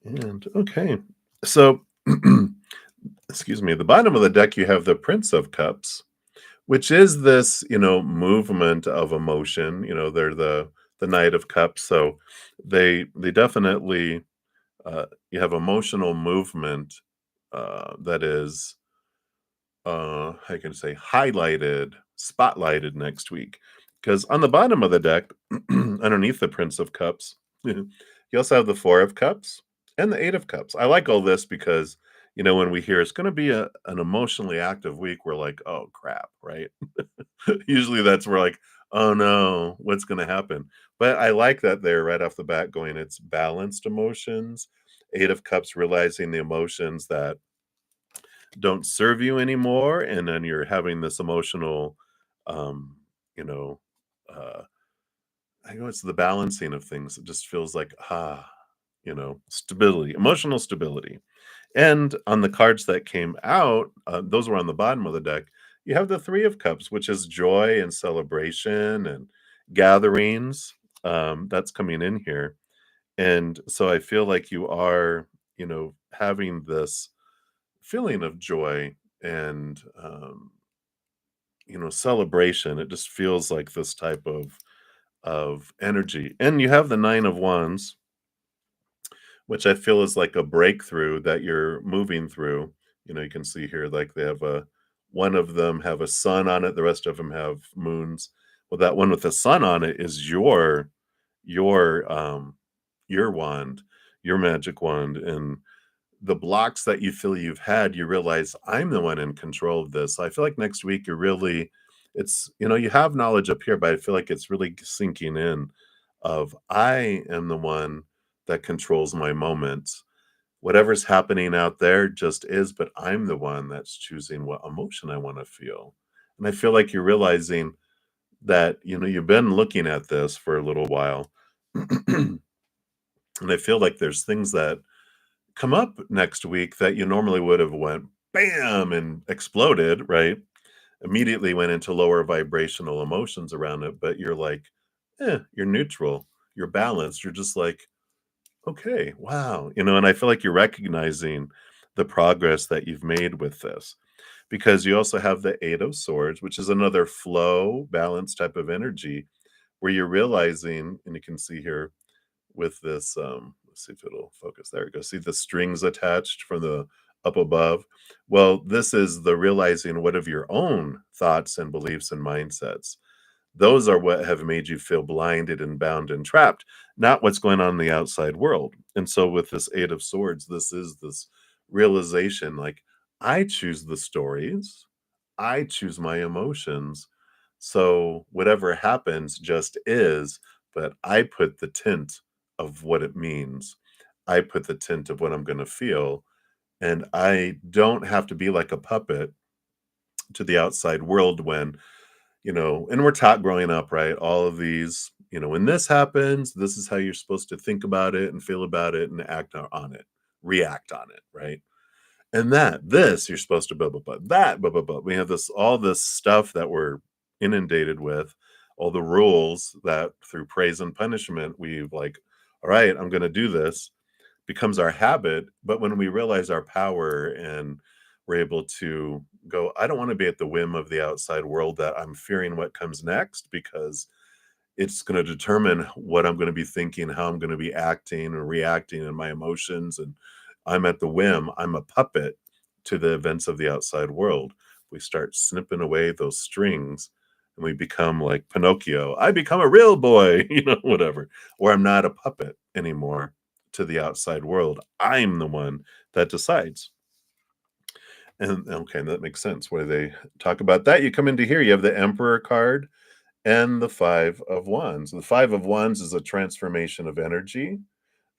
And okay. So, excuse me, the bottom of the deck, you have the Prince of Cups, which is this, movement of emotion. They're the Knight of Cups. So they definitely, you have emotional movement that is, how can I say, highlighted, spotlighted next week. Because on the bottom of the deck, underneath the Prince of Cups, you also have the Four of Cups and the Eight of Cups. I like all this because, when we hear it's going to be an emotionally active week, we're like, oh crap, right? Usually that's where like, oh no, what's going to happen? But I like that they're right off the bat going, it's balanced emotions. Eight of Cups, realizing the emotions that don't serve you anymore, and then you're having this emotional, um you know I know it's the balancing of things. It just feels like, stability, emotional stability. And on the cards that came out, those were on the bottom of the deck. You have the Three of Cups, which is joy and celebration, and gatherings, that's coming in here. And so I feel like you are, having this feeling of joy and, celebration. It just feels like this type of energy. And you have the 9 of Wands, which I feel is like a breakthrough that you're moving through. You can see here, like they have one of them have a sun on it, the rest of them have moons. Well, that one with the sun on it is your your wand, your magic wand, and the blocks that you feel you've had, you realize I'm the one in control of this. So I feel like next week you're really, you have knowledge up here, but I feel like it's really sinking in of I am the one that controls my moments. Whatever's happening out there just is, but I'm the one that's choosing what emotion I want to feel. And I feel like you're realizing that, you've been looking at this for a little while. And I feel like there's things that come up next week that you normally would have went bam and exploded, right? Immediately went into lower vibrational emotions around it, but you're like, you're neutral, you're balanced, you're just like, okay, wow, and I feel like you're recognizing the progress that you've made with this because you also have the 8 of Swords, which is another flow, balance type of energy where you're realizing, and you can see here with this, let's see if it'll focus. There we go. See the strings attached from the up above? Well, this is the realizing what of your own thoughts and beliefs and mindsets. Those are what have made you feel blinded and bound and trapped, not what's going on in the outside world. And so with this 8 of Swords, this is this realization like I choose the stories, I choose my emotions. So whatever happens just is, but I put the tint of what it means. I put the tint of what I'm going to feel. And I don't have to be like a puppet to the outside world and we're taught growing up, right? All of these, when this happens, this is how you're supposed to think about it and feel about it and act on it, react on it, right? And this, you're supposed to blah, blah, blah, that, blah, blah, blah. We have all this stuff that we're inundated with, all the rules that through praise and punishment, we've like, all right, I'm going to do this becomes our habit. But when we realize our power and we're able to go, I don't want to be at the whim of the outside world that I'm fearing what comes next because it's going to determine what I'm going to be thinking, how I'm going to be acting and reacting in my emotions. And I'm at the whim, I'm a puppet to the events of the outside world. We start snipping away those strings and we become like Pinocchio. I become a real boy, whatever. Or I'm not a puppet anymore to the outside world. I'm the one that decides. And okay, that makes sense. Where they talk about that, you come into here, you have the Emperor card and the 5 of Wands. The 5 of Wands is a transformation of energy.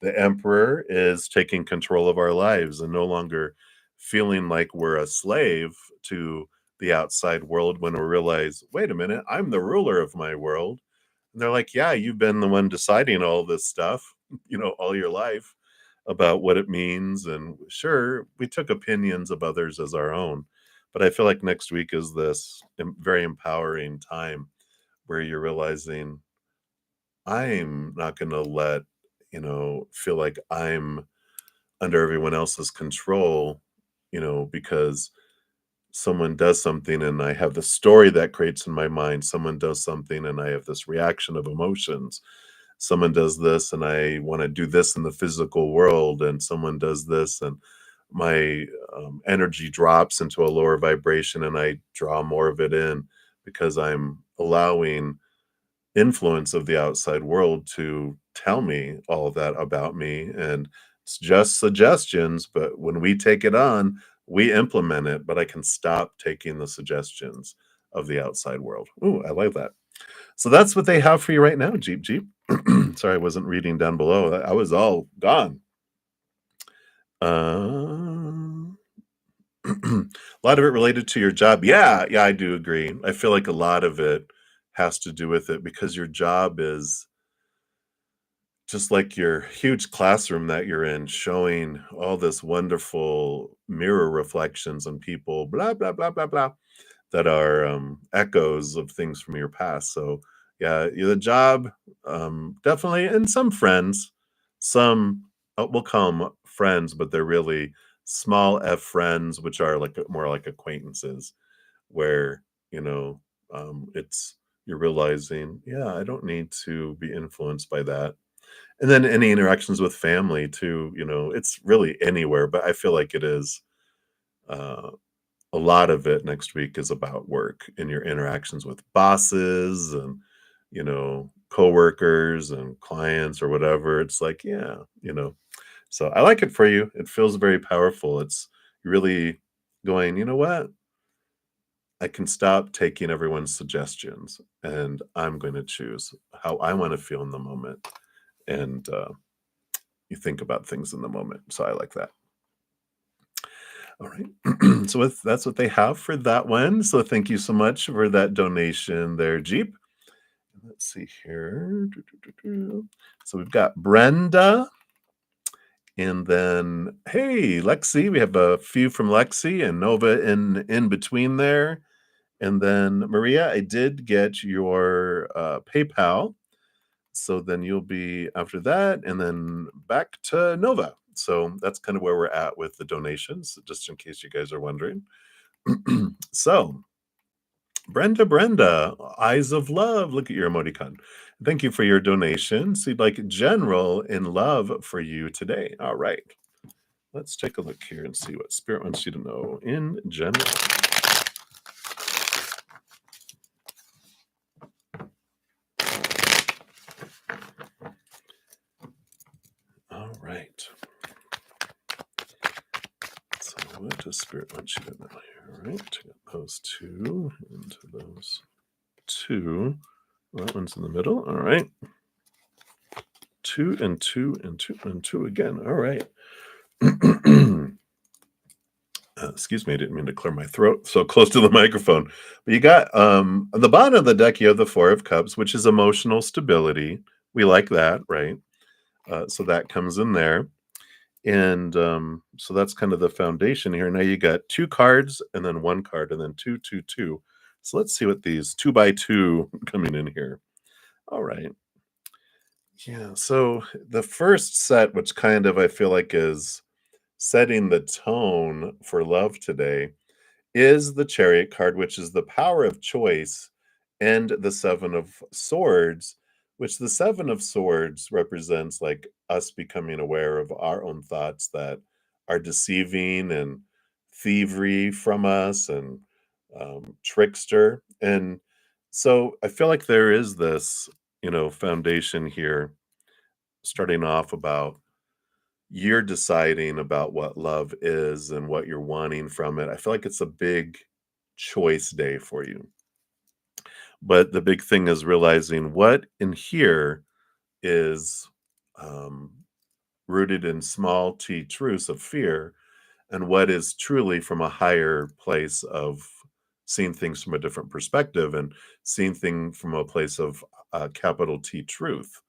The Emperor is taking control of our lives and no longer feeling like we're a slave to the outside world when we realize, wait a minute, I'm the ruler of my world. And they're like, yeah, you've been the one deciding all this stuff, all your life about what it means. And sure, we took opinions of others as our own. But I feel like next week is this very empowering time where you're realizing I'm not going to let, feel like I'm under everyone else's control, because someone does something and I have the story that creates in my mind. Someone does something and I have this reaction of emotions. Someone does this and I want to do this in the physical world. And someone does this and my energy drops into a lower vibration and I draw more of it in because I'm allowing influence of the outside world to tell me all of that about me. And it's just suggestions, but when we take it on, we implement it, but I can stop taking the suggestions of the outside world. Ooh, I like that. So that's what they have for you right now, Jeep Jeep. Sorry, I wasn't reading down below. I was all gone. A lot of it related to your job. Yeah, yeah, I do agree. I feel like a lot of it has to do with it because your job is just like your huge classroom that you're in, showing all this wonderful mirror reflections on people, blah, blah, blah, blah, blah, that are echoes of things from your past. So Yeah, the job, definitely, and some friends, some we'll call them friends, but they're really small f friends, which are like more like acquaintances, where you know, it's you're realizing, yeah, I don't need to be influenced by that. And then any interactions with family too, it's really anywhere, but I feel like it is. Uh, a lot of it next week is about work and your interactions with bosses and coworkers and clients or whatever. It's like, yeah, so I like it for you. It feels very powerful. It's really going, you know what, I can stop taking everyone's suggestions and I'm going to choose how I want to feel in the moment. And you think about things in the moment, so I like that. All right. So that's what they have for that one. So thank you so much for that donation there, Jeep. Let's see here. So we've got Brenda, and then hey, Lexi. We have a few from Lexi and Nova in between there. And then Maria, I did get your PayPal. So then you'll be after that, and then back to Nova. So that's kind of where we're at with the donations, just in case you guys are wondering. So, Brenda, Eyes of Love, look at your emoticon. Thank you for your donation. So, you'd like general in love for you today. All right. Let's take a look here and see what Spirit wants you to know in general. All right. So, what does Spirit want you to know here? All right. Get those two into those two. Well, that one's in the middle. All right. Two and two and two and two again. All right. Excuse me, I didn't mean to clear my throat so close to the microphone. But you got on the bottom of the deck, you have the Four of Cups, which is emotional stability. We like that, right? So that comes in there. And so that's kind of the foundation here. Now you got two cards and then one card and then two, two, two. So let's see what these 2 by 2 coming in here. All right. Yeah. So the first set, which kind of I feel like is setting the tone for love today, is the Chariot card, which is the power of choice, and the Seven of Swords, which the Seven of Swords represents like us becoming aware of our own thoughts that are deceiving and thievery from us and trickster. And so I feel like there is this, foundation here starting off about you're deciding about what love is and what you're wanting from it. I feel like it's a big choice day for you. But the big thing is realizing what in here is um, rooted in small t truths of fear and what is truly from a higher place of seeing things from a different perspective and seeing things from a place of capital T truth.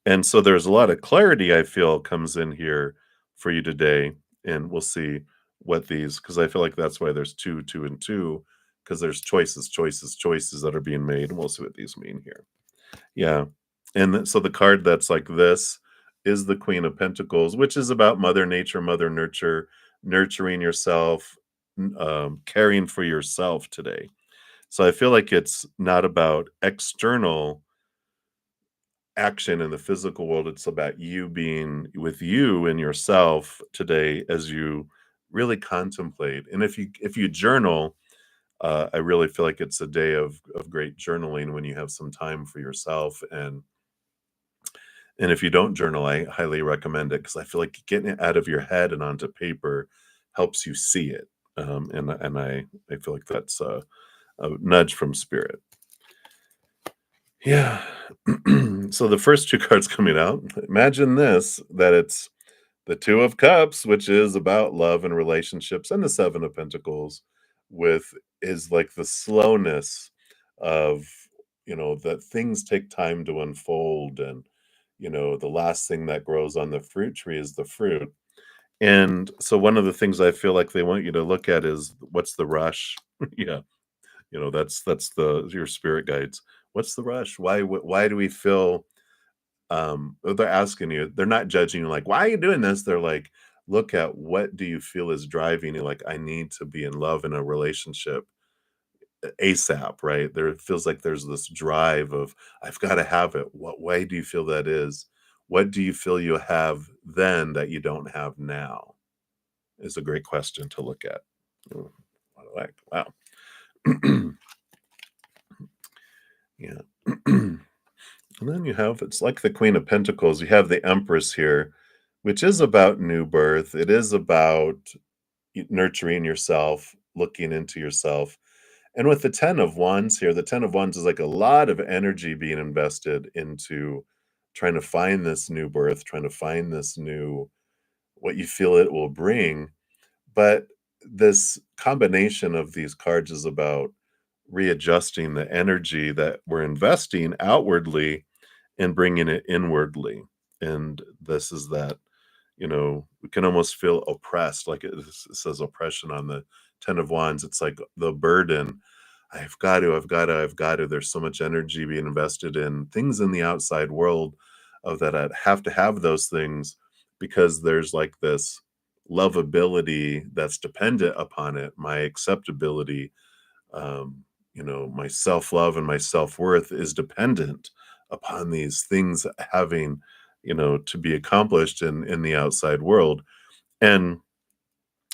And so there's a lot of clarity I feel comes in here for you today, and we'll see what these because I feel like that's why there's two, two, and two, because there's choices that are being made, and we'll see what these mean here. Yeah. And so the card that's like this is the Queen of Pentacles, which is about Mother Nature, Mother Nurture, nurturing yourself, caring for yourself today. So I feel like it's not about external action in the physical world. It's about you being with you and yourself today as you really contemplate. And if you journal, I really feel like it's a day of great journaling when you have some time for yourself. And if you don't journal, I highly recommend it because I feel like getting it out of your head and onto paper helps you see it. And I feel like that's a nudge from spirit. Yeah. So the first two cards coming out, imagine this, that it's the Two of Cups, which is about love and relationships, and the Seven of Pentacles with is like the slowness of, that things take time to unfold. And, the last thing that grows on the fruit tree is the fruit. And so one of the things I feel like they want you to look at is what's the rush? Yeah. That's the your spirit guides. What's the rush? Why do we feel they're asking you, they're not judging you like, why are you doing this? They're like, look at what do you feel is driving you? Like, I need to be in love in a relationship ASAP, right? There it feels like there's this drive of I've got to have it. What way do you feel that is? What do you feel you have then that you don't have now? Is a great question to look at. Mm, like, wow. Yeah. And then you have it's like the Queen of Pentacles. You have the Empress here, which is about new birth. It is about nurturing yourself, looking into yourself. And with the 10 of Wands here, the 10 of Wands is like a lot of energy being invested into trying to find this new birth, trying to find this new what you feel it will bring. But this combination of these cards is about readjusting the energy that we're investing outwardly and bringing it inwardly. And this is that, we can almost feel oppressed, like it says oppression on the 10 of Wands. It's like the burden. I've got to. There's so much energy being invested in things in the outside world of that I'd have to have those things because there's like this lovability that's dependent upon it, my acceptability, my self-love and my self-worth is dependent upon these things having, to be accomplished in the outside world. And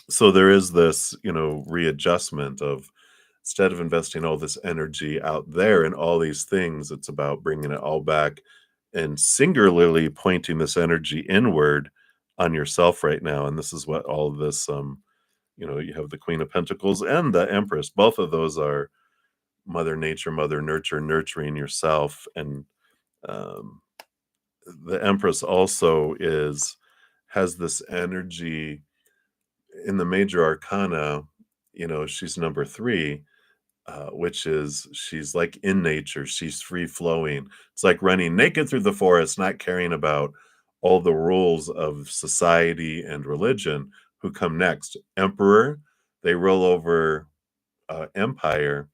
so there is this, readjustment of instead of investing all this energy out there and all these things, it's about bringing it all back and singularly pointing this energy inward on yourself right now. And this is what all of this, you have the Queen of Pentacles and the Empress. Both of those are Mother Nature, Mother Nurture, nurturing yourself. And um, the Empress also has this energy in the major arcana. She's number 3, which is she's like in nature, she's free flowing. It's like running naked through the forest, not caring about all the rules of society and religion who come next. Emperor, they roll over empire,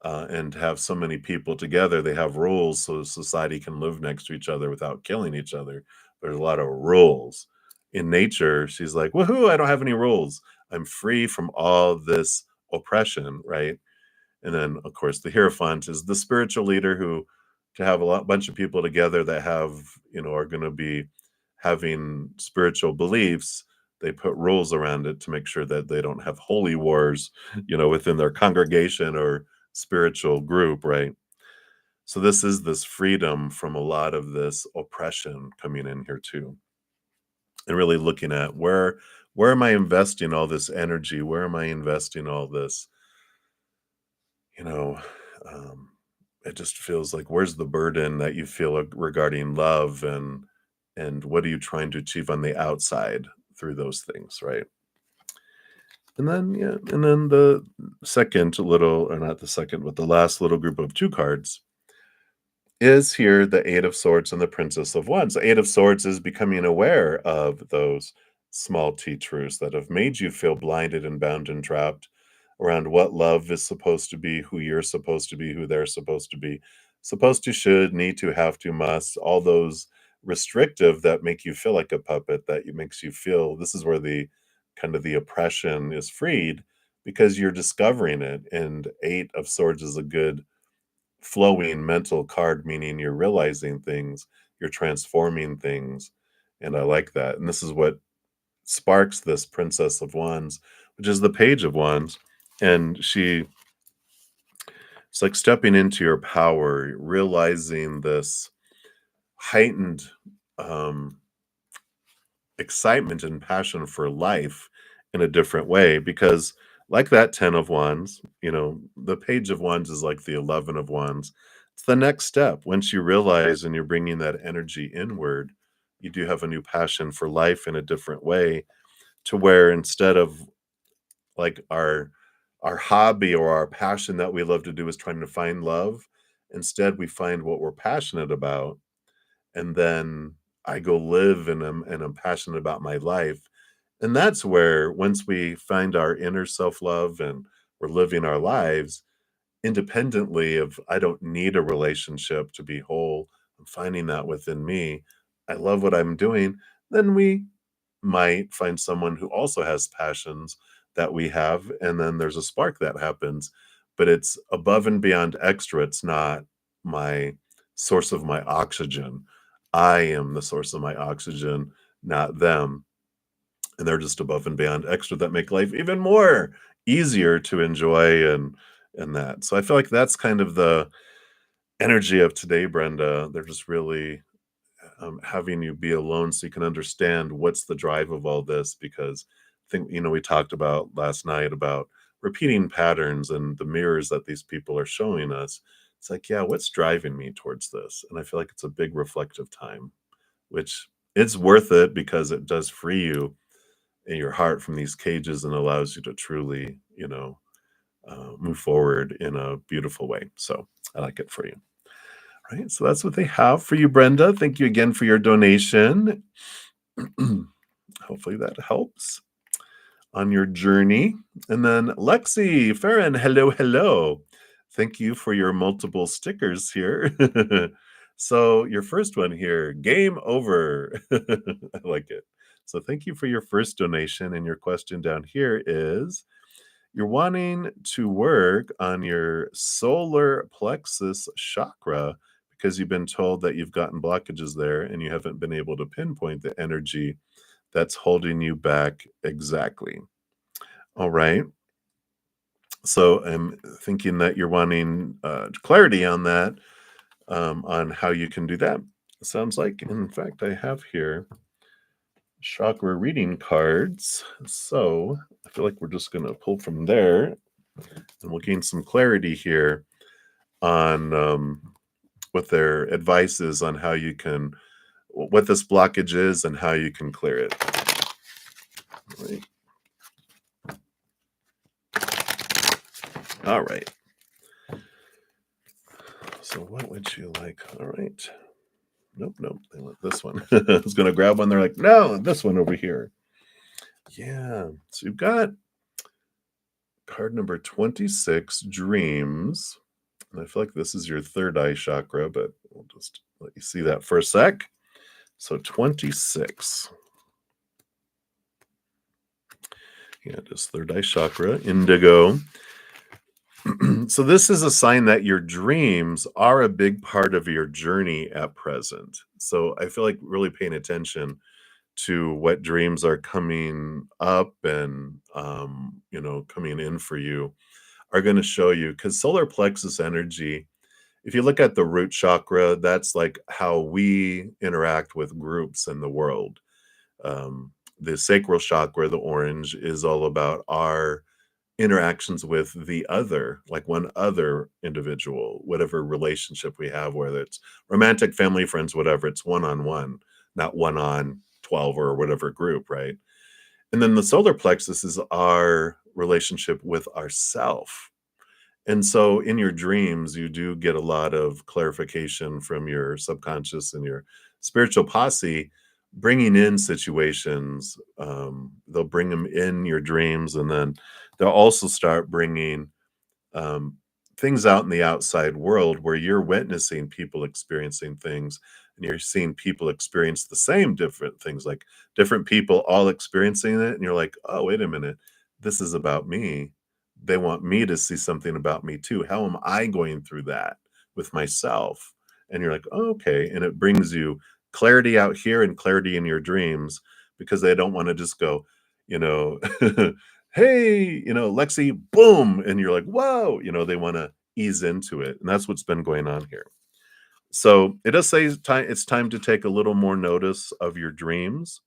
and have so many people together, they have rules so society can live next to each other without killing each other. There's a lot of rules. In nature, she's like, woohoo, I don't have any rules. I'm free from all this oppression, right? And then, of course, the Hierophant is the spiritual leader who, to have bunch of people together that are going to be having spiritual beliefs, they put rules around it to make sure that they don't have holy wars, within their congregation or spiritual group, right? So this is this freedom from a lot of this oppression coming in here too. And really looking at where am I investing all this energy? Where am I investing all this you know, um, it just feels like where's the burden that you feel regarding love and what are you trying to achieve on the outside through those things, right? And then and then the second little, or not the second, but the last little group of 2 cards is here the Eight of Swords and the Princess of Wands. The Eight of Swords is becoming aware of those small t truths that have made you feel blinded and bound and trapped around what love is supposed to be, who you're supposed to be, who they're supposed to be. Supposed to, should, need to, have to, must, all those restrictive that make you feel like a puppet, that makes you feel this is where the kind of the oppression is freed because you're discovering it. And Eight of Swords is a good flowing mental card, meaning you're realizing things, you're transforming things. And I like that. And this is what sparks this Princess of Wands, which is the Page of Wands. And it's like stepping into your power, realizing this heightened um, excitement and passion for life in a different way. Because, like that 10 of Wands, the Page of Wands is like the 11 of Wands. It's the next step. Once you realize and you're bringing that energy inward, you do have a new passion for life in a different way, to where instead of like our hobby or our passion that we love to do is trying to find love, instead we find what we're passionate about, and then I go live and I'm passionate about my life. And that's where once we find our inner self-love and we're living our lives, independently of I don't need a relationship to be whole. I'm finding that within me. I love what I'm doing. Then we might find someone who also has passions that we have, and then there's a spark that happens, but it's above and beyond extra. It's not my source of my oxygen. I am the source of my oxygen, not them. And they're just above and beyond extra that make life even more easier to enjoy and that. So I feel like that's kind of the energy of today, Brenda. They're just really having you be alone so you can understand what's the drive of all this. Because I think, we talked about last night about repeating patterns and the mirrors that these people are showing us. It's like, yeah, what's driving me towards this? And I feel like it's a big reflective time, which it's worth it because it does free you in your heart from these cages and allows you to truly, move forward in a beautiful way. So I like it for you. Right. So that's what they have for you, Brenda. Thank you again for your donation. Hopefully that helps on your journey. And then Lexi Farron, hello, hello. Thank you for your multiple stickers here. So your first one here, game over. I like it. So thank you for your first donation. And your question down here is you're wanting to work on your solar plexus chakra because you've been told that you've gotten blockages there and you haven't been able to pinpoint the energy that's holding you back exactly. All right. So I'm thinking that you're wanting clarity on that, on how you can do that. Sounds like, in fact, I have here chakra reading cards. So I feel like we're just going to pull from there and we'll gain some clarity here on what their advice is on how you can, what this blockage is and how you can clear it. All right. All right. So what would you like? All right. Nope, nope. They want this one. I was going to grab one. They're like, no, this one over here. Yeah. So you've got card number 26, Dreams. And I feel like this is your third eye chakra, but we'll just let you see that for a sec. So 26. Yeah, just third eye chakra, indigo. So this is a sign that your dreams are a big part of your journey at present. So I feel like really paying attention to what dreams are coming up and coming in for you are going to show you, because solar plexus energy, if you look at the root chakra, that's like how we interact with groups in the world. The sacral chakra, the orange, is all about our interactions with the other, like one other individual, whatever relationship we have, whether it's romantic, family, friends, whatever, it's one on one, not one on 12 or whatever group, right? And then the solar plexus is our relationship with ourself. And so in your dreams, you do get a lot of clarification from your subconscious and your spiritual posse, bringing in situations. They'll bring them in your dreams, and then they'll also start bringing um, things out in the outside world where you're witnessing people experiencing things and you're seeing people experience the same different things, like different people all experiencing it. And you're like, oh, wait a minute, this is about me. They want me to see something about me too. How am I going through that with myself? And you're like, oh, okay. And it brings you clarity out here and clarity in your dreams because they don't want to just go, you know, hey, Lexi, boom. And you're like, whoa, they want to ease into it. And that's what's been going on here. So it does say it's time to take a little more notice of your dreams.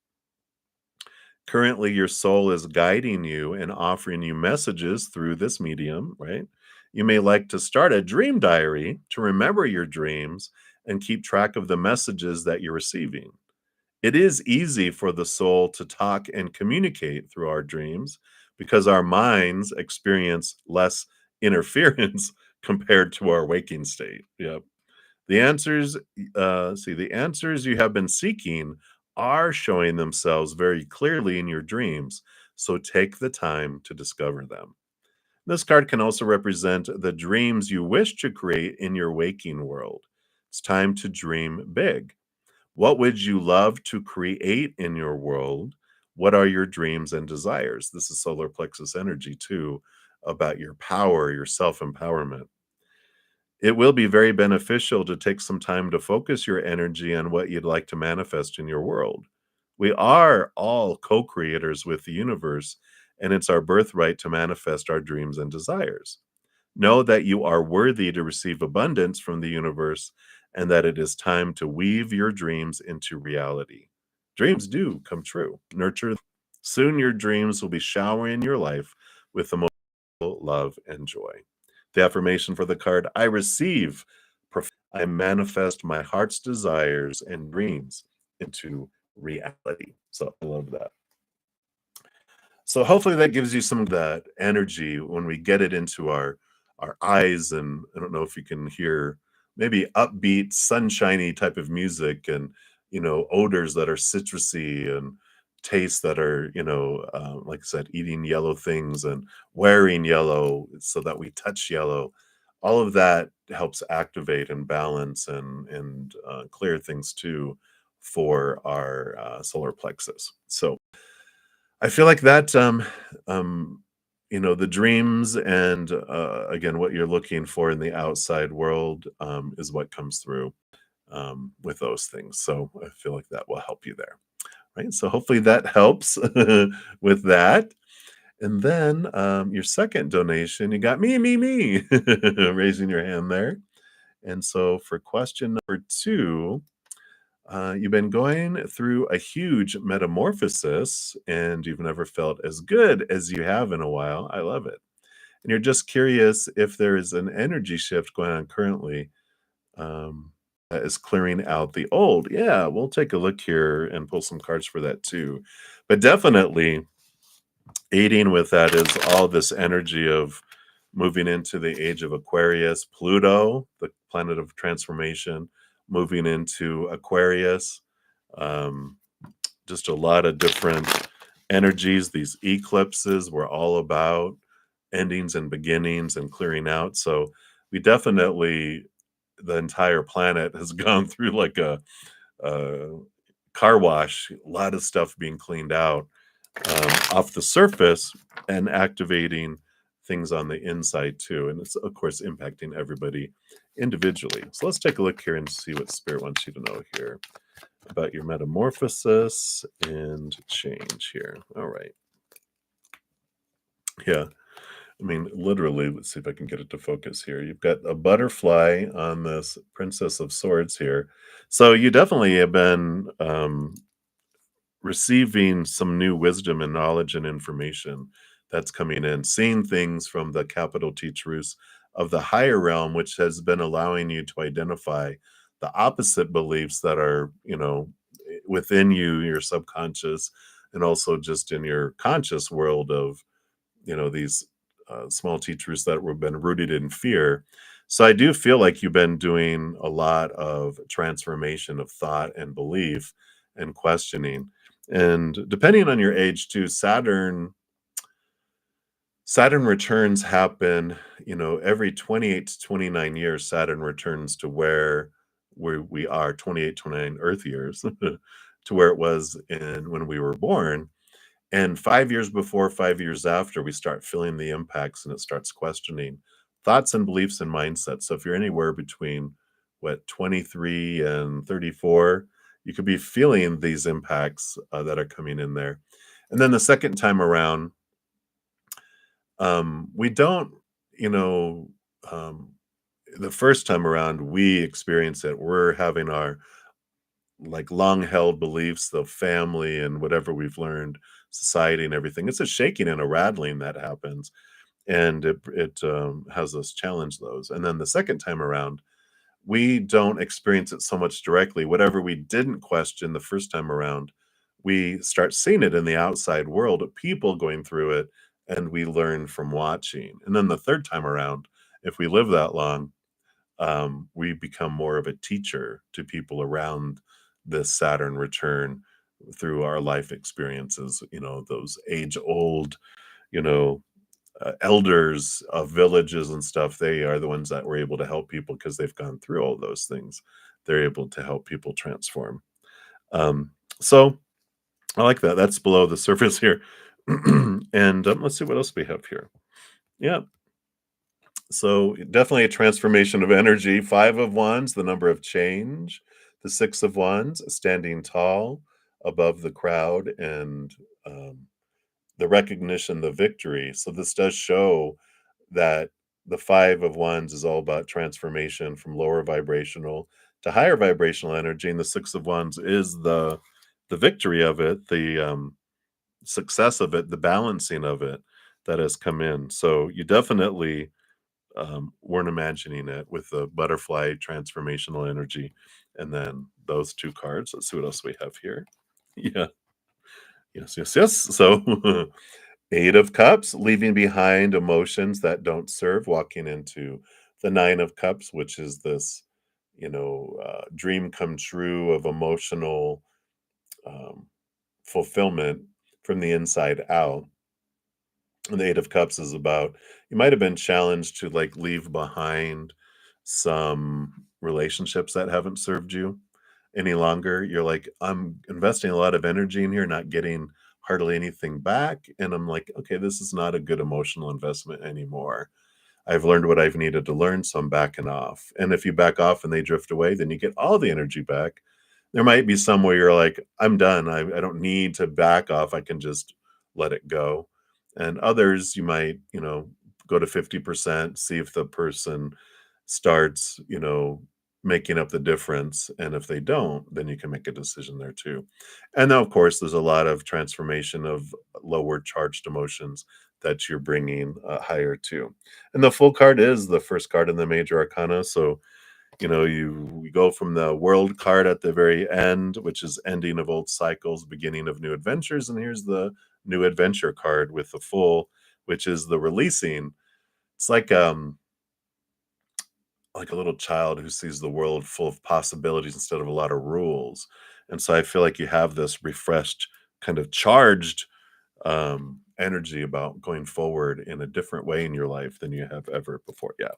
Currently, your soul is guiding you and offering you messages through this medium, right? You may like to start a dream diary to remember your dreams and keep track of the messages that you're receiving. It is easy for the soul to talk and communicate through our dreams because our minds experience less interference compared to our waking state. Yep. The answers you have been seeking are showing themselves very clearly in your dreams. So take the time to discover them. This card can also represent the dreams you wish to create in your waking world. It's time to dream big. What would you love to create in your world? What are your dreams and desires? This is solar plexus energy, too, about your power, your self empowerment. It will be very beneficial to take some time to focus your energy on what you'd like to manifest in your world. We are all co creators with the universe, and it's our birthright to manifest our dreams and desires. Know that you are worthy to receive abundance from the universe and that it is time to weave your dreams into reality. Dreams do come true. Nurture them. Soon your dreams will be showering your life with the most love and joy. The affirmation for the card: I receive, I manifest my heart's desires and dreams into reality. So I love that. So hopefully that gives you some of that energy when we get it into our eyes, and I don't know if you can hear maybe upbeat, sunshiny type of music, and odors that are citrusy, and tastes that are like I said, eating yellow things and wearing yellow so that we touch yellow. All of that helps activate and balance and clear things too for our solar plexus. So I feel like that, the dreams and, again, what you're looking for in the outside world, is what comes through, with those things. So I feel like that will help you there, right? So hopefully that helps with that. And then, your second donation, you got me, raising your hand there. And so for question number 2, you've been going through a huge metamorphosis and you've never felt as good as you have in a while. I love it. And you're just curious if there is an energy shift going on currently, um, that is clearing out the old. Yeah, we'll take a look here and pull some cards for that too. But definitely aiding with that is all this energy of moving into the age of Aquarius, Pluto, the planet of transformation, moving into Aquarius. Um, just a lot of different energies. These eclipses were all about endings and beginnings and clearing out. So we definitely, the entire planet has gone through like a car wash, a lot of stuff being cleaned out, off the surface and activating things on the inside too. And it's, of course, impacting everybody individually. So let's take a look here and see what Spirit wants you to know here about your metamorphosis and change here. All right. Yeah. I mean, literally, let's see if I can get it to focus here. You've got a butterfly on this Princess of Swords here. So you definitely have been receiving some new wisdom and knowledge and information that's coming in, seeing things from the capital T truths of the higher realm, which has been allowing you to identify the opposite beliefs that are, within you, your subconscious, and also just in your conscious world of, these small T truths that were been rooted in fear. So I do feel like you've been doing a lot of transformation of thought and belief and questioning. And depending on your age too, Saturn returns happen, every 28 to 29 years. Saturn returns to where we are, 28, 29 Earth years, to where it was in when we were born. And 5 years before, 5 years after, we start feeling the impacts and it starts questioning thoughts and beliefs and mindsets. So if you're anywhere between, 23 and 34, you could be feeling these impacts, that are coming in there. And then the second time around, we don't, you know, um, the first time around, we experience it. We're having our like long held beliefs of family and whatever we've learned, society and everything. It's a shaking and a rattling that happens, and it has us challenge those. And then the second time around, we don't experience it so much directly. Whatever we didn't question the first time around, we start seeing it in the outside world of people going through it, and we learn from watching. And then the third time around, if we live that long, we become more of a teacher to people around this Saturn return through our life experiences, those age old, you know, elders of villages and stuff, they are the ones that were able to help people because they've gone through all those things. They're able to help people transform. Um, so I like that. That's below the surface here. And let's see what else we have here. Yeah. So definitely a transformation of energy. Five of Wands, the number of change. The Six of Wands, standing tall above the crowd and um, the recognition, the victory. So this does show that the Five of Wands is all about transformation from lower vibrational to higher vibrational energy, and the Six of Wands is the victory of it, the success of it, the balancing of it that has come in. So you definitely weren't imagining it with the butterfly transformational energy, and then those two cards. Let's see what else we have here. Yeah, yes, yes, yes. So Eight of Cups, leaving behind emotions that don't serve, walking into the Nine of Cups, which is this, dream come true of emotional um, fulfillment from the inside out. And the Eight of Cups is about you might have been challenged to like leave behind some relationships that haven't served you any longer. You're like, I'm investing a lot of energy in here, not getting hardly anything back. And I'm like, okay, this is not a good emotional investment anymore. I've learned what I've needed to learn, so I'm backing off. And if you back off and they drift away, then you get all the energy back. There might be some where you're like, I'm done. I don't need to back off. I can just let it go. And others, you might, go to 50%, see if the person starts, making up the difference. And if they don't, then you can make a decision there too. And then, of course, there's a lot of transformation of lower charged emotions that you're bringing higher too. And the full card is the first card in the major arcana. So, you go from the world card at the very end, which is ending of old cycles, beginning of new adventures. And here's the new adventure card with the full, which is the releasing. It's like a little child who sees the world full of possibilities instead of a lot of rules. And so I feel like you have this refreshed, kind of charged energy about going forward in a different way in your life than you have ever before. Yeah.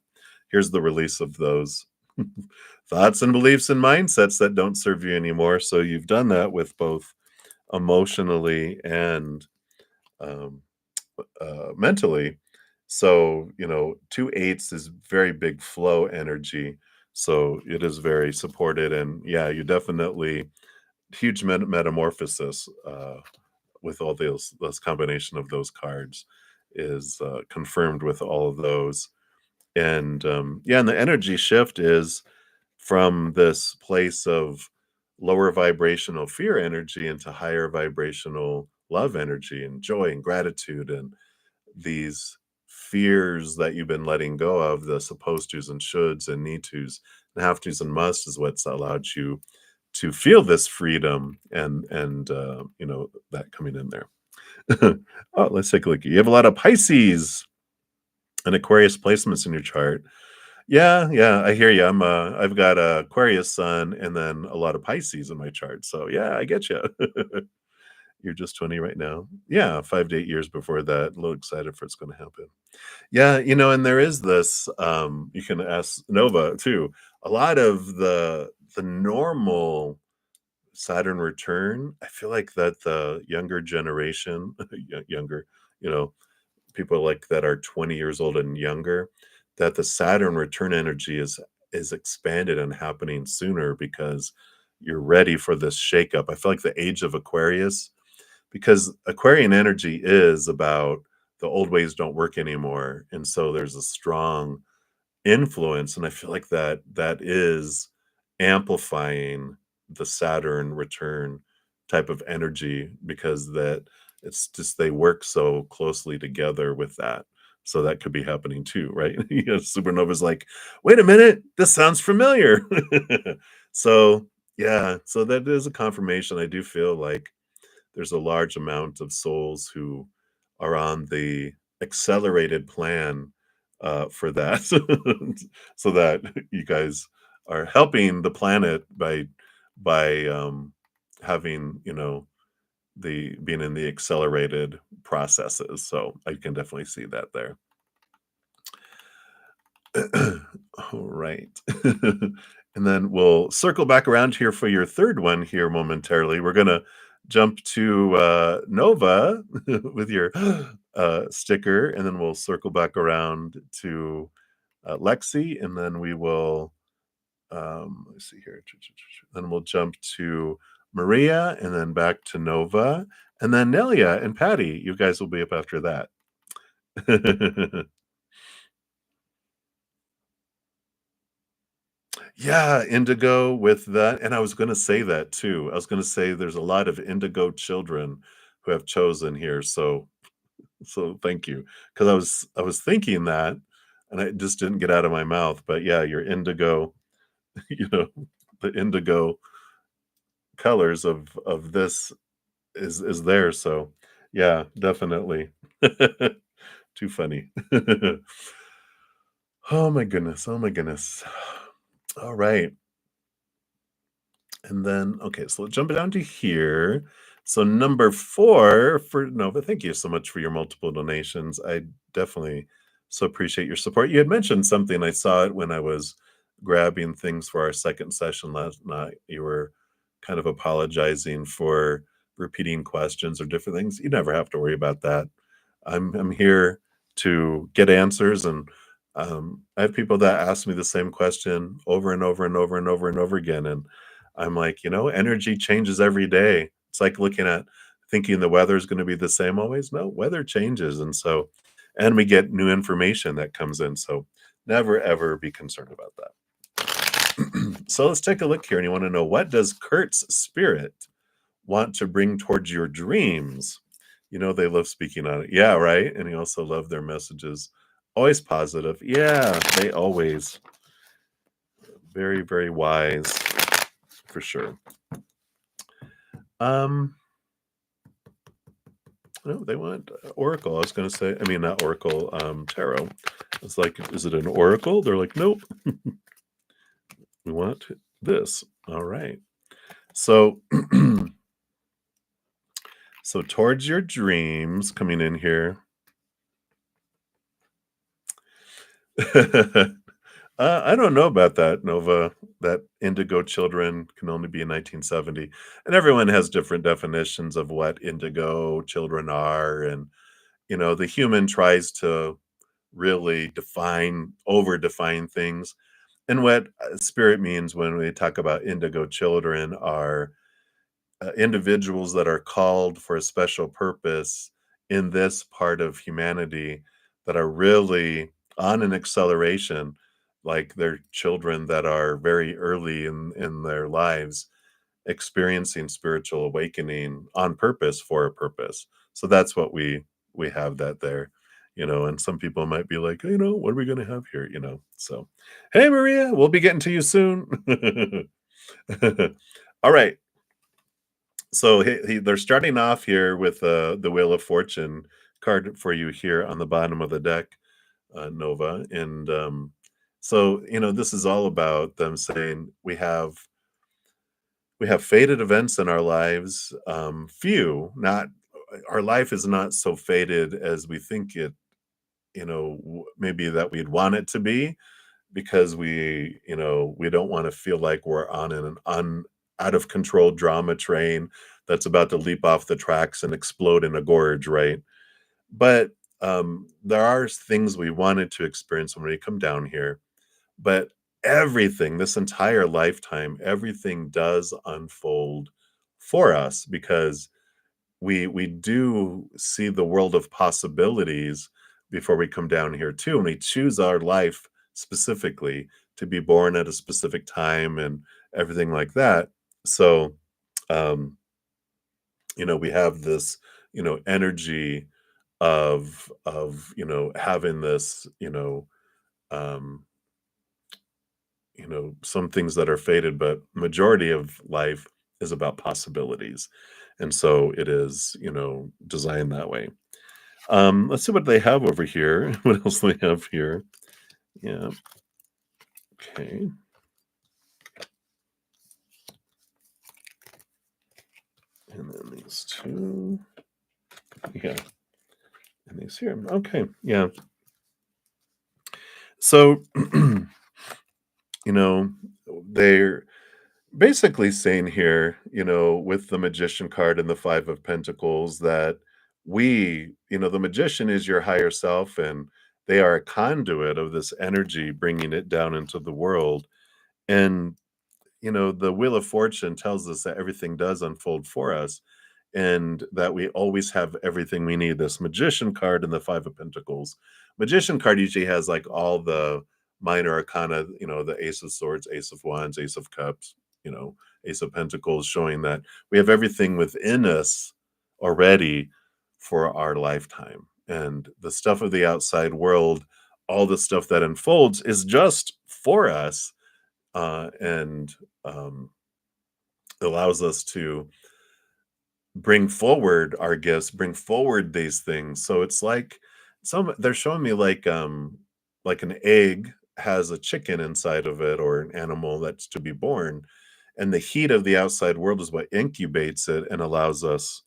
Here's the release of those thoughts and beliefs and mindsets that don't serve you anymore. So you've done that with both emotionally and um, mentally. So, two eights is very big flow energy. So it is very supported. And yeah, you definitely huge metamorphosis with all those combination of those cards is confirmed with all of those. And yeah, and the energy shift is from this place of lower vibrational fear energy into higher vibrational love energy and joy and gratitude and these fears that you've been letting go of, the supposed tos and shoulds and need tos and have tos and must is what's allowed you to feel this freedom and that coming in there. Oh, let's take a look. You have a lot of Pisces and Aquarius placements in your chart. Yeah, yeah, I hear you. I've got a Aquarius sun and then a lot of Pisces in my chart. So yeah, I get you. You're just 20 right now. Yeah, 5 to 8 years before that. A little excited for what's going to happen. Yeah, and there is this. You can ask Nova too. A lot of the normal Saturn return. I feel like that the younger generation, younger, you know, people like that are 20 years old and younger, that the Saturn return energy is expanded and happening sooner because you're ready for this shakeup. I feel like the age of Aquarius, because Aquarian energy is about the old ways don't work anymore. And so there's a strong influence, and I feel like that is amplifying the Saturn return type of energy because that it's just they work so closely together with that. So that could be happening too, right? Supernova's like, wait a minute, this sounds familiar. So yeah, so that is a confirmation. I do feel like there's a large amount of souls who are on the accelerated plan for that, so that you guys are helping the planet by having the being in the accelerated processes. So I can definitely see that there. All right. And then we'll circle back around here for your third one here momentarily. We're going to jump to Nova with your sticker, and then we'll circle back around to Lexi, and then we will, let's see here. Then we'll jump to Maria, and then back to Nova, and then Nelia and Patty. You guys will be up after that. Yeah, indigo with that, and I was gonna say that too. I was gonna say there's a lot of indigo children who have chosen here, so thank you, 'cause I was thinking that, and I just didn't get out of my mouth, but yeah, your indigo, you know, the indigo colors of this is there, so yeah, definitely. Too funny. Oh my goodness, oh my goodness. Alright. And then, okay, so jump down to here. So number 4 for Nova, thank you so much for your multiple donations. I definitely so appreciate your support. You had mentioned something, I saw it when I was grabbing things for our second session last night. You were kind of apologizing for repeating questions or different things. You never have to worry about that. I'm here to get answers, and I have people that ask me the same question over and over and over and over and over again, and I'm like, energy changes every day. It's like looking at thinking the weather is going to be the same always. No, weather changes, and we get new information that comes in. So never ever be concerned about that. So let's take a look here, and you want to know, what does Kurt's spirit want to bring towards your dreams? They love speaking on it. Yeah, right. And you also love their messages. Always positive. Yeah, they always very, very wise for sure. Um, no, they want Oracle. I was going to say, I mean, not Oracle, Tarot. It's like, is it an Oracle? They're like, nope, we want this. All right. So, so towards your dreams coming in here. I don't know about that, Nova. That indigo children can only be in 1970, and everyone has different definitions of what indigo children are, and the human tries to really over define things. And what spirit means when we talk about indigo children are individuals that are called for a special purpose in this part of humanity, that are really on an acceleration, like they're children that are very early in their lives experiencing spiritual awakening on purpose for a purpose. So that's what we have that there. And some people might be like, what are we going to have here? So hey, Maria, we'll be getting to you soon. All right. So they're starting off here with the Wheel of Fortune card for you here on the bottom of the deck, Nova. And so, this is all about them saying we have fated events in our lives. Few, not our life is not so fated as we think it, maybe that we'd want it to be, because we don't want to feel like we're on an out of control drama train that's about to leap off the tracks and explode in a gorge, right? But there are things we wanted to experience when we come down here. But everything, this entire lifetime, everything does unfold for us, because we do see the world of possibilities before we come down here too, and we choose our life specifically to be born at a specific time and everything like that. So um we have this energy of having this um some things that are fated, but majority of life is about possibilities, and so it is designed that way. Let's see what they have over here. What else do they have here? Yeah. Okay. And then these two. Yeah. And these here. Okay. Yeah. So, you know, they're basically saying here, with the magician card and the 5 of pentacles that the magician is your higher self, and they are a conduit of this energy bringing it down into the world. And the wheel of fortune tells us that everything does unfold for us and that we always have everything we need. This magician card and the 5 of pentacles. Magician card usually has like all the minor arcana, the ace of swords, ace of wands, ace of cups, you know, ace of pentacles, showing that we have everything within us already for our lifetime. And the stuff of the outside world, all the stuff that unfolds is just for us, and allows us to bring forward our gifts, bring forward these things. So it's like they're showing me like an egg has a chicken inside of it or an animal that's to be born, and the heat of the outside world is what incubates it and allows us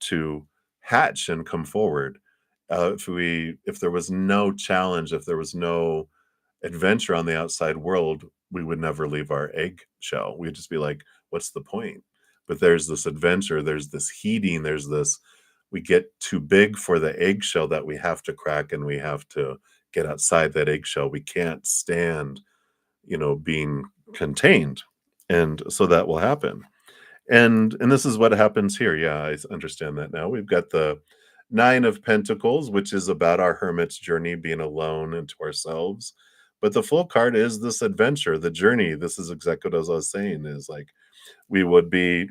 to hatch and come forward. If there was no challenge, if there was no adventure on the outside world, we would never leave our egg shell. We'd just be like, what's the point? But there's this adventure, there's this heating, we get too big for the eggshell that we have to crack, and we have to get outside that eggshell. We can't stand, being contained. And so that will happen. And this is what happens here. Yeah, I understand that now. We've got the 9 of Pentacles, which is about our hermit's journey, being alone into ourselves. But the full card is this adventure, the journey. This is exactly what I was saying, is like we would be,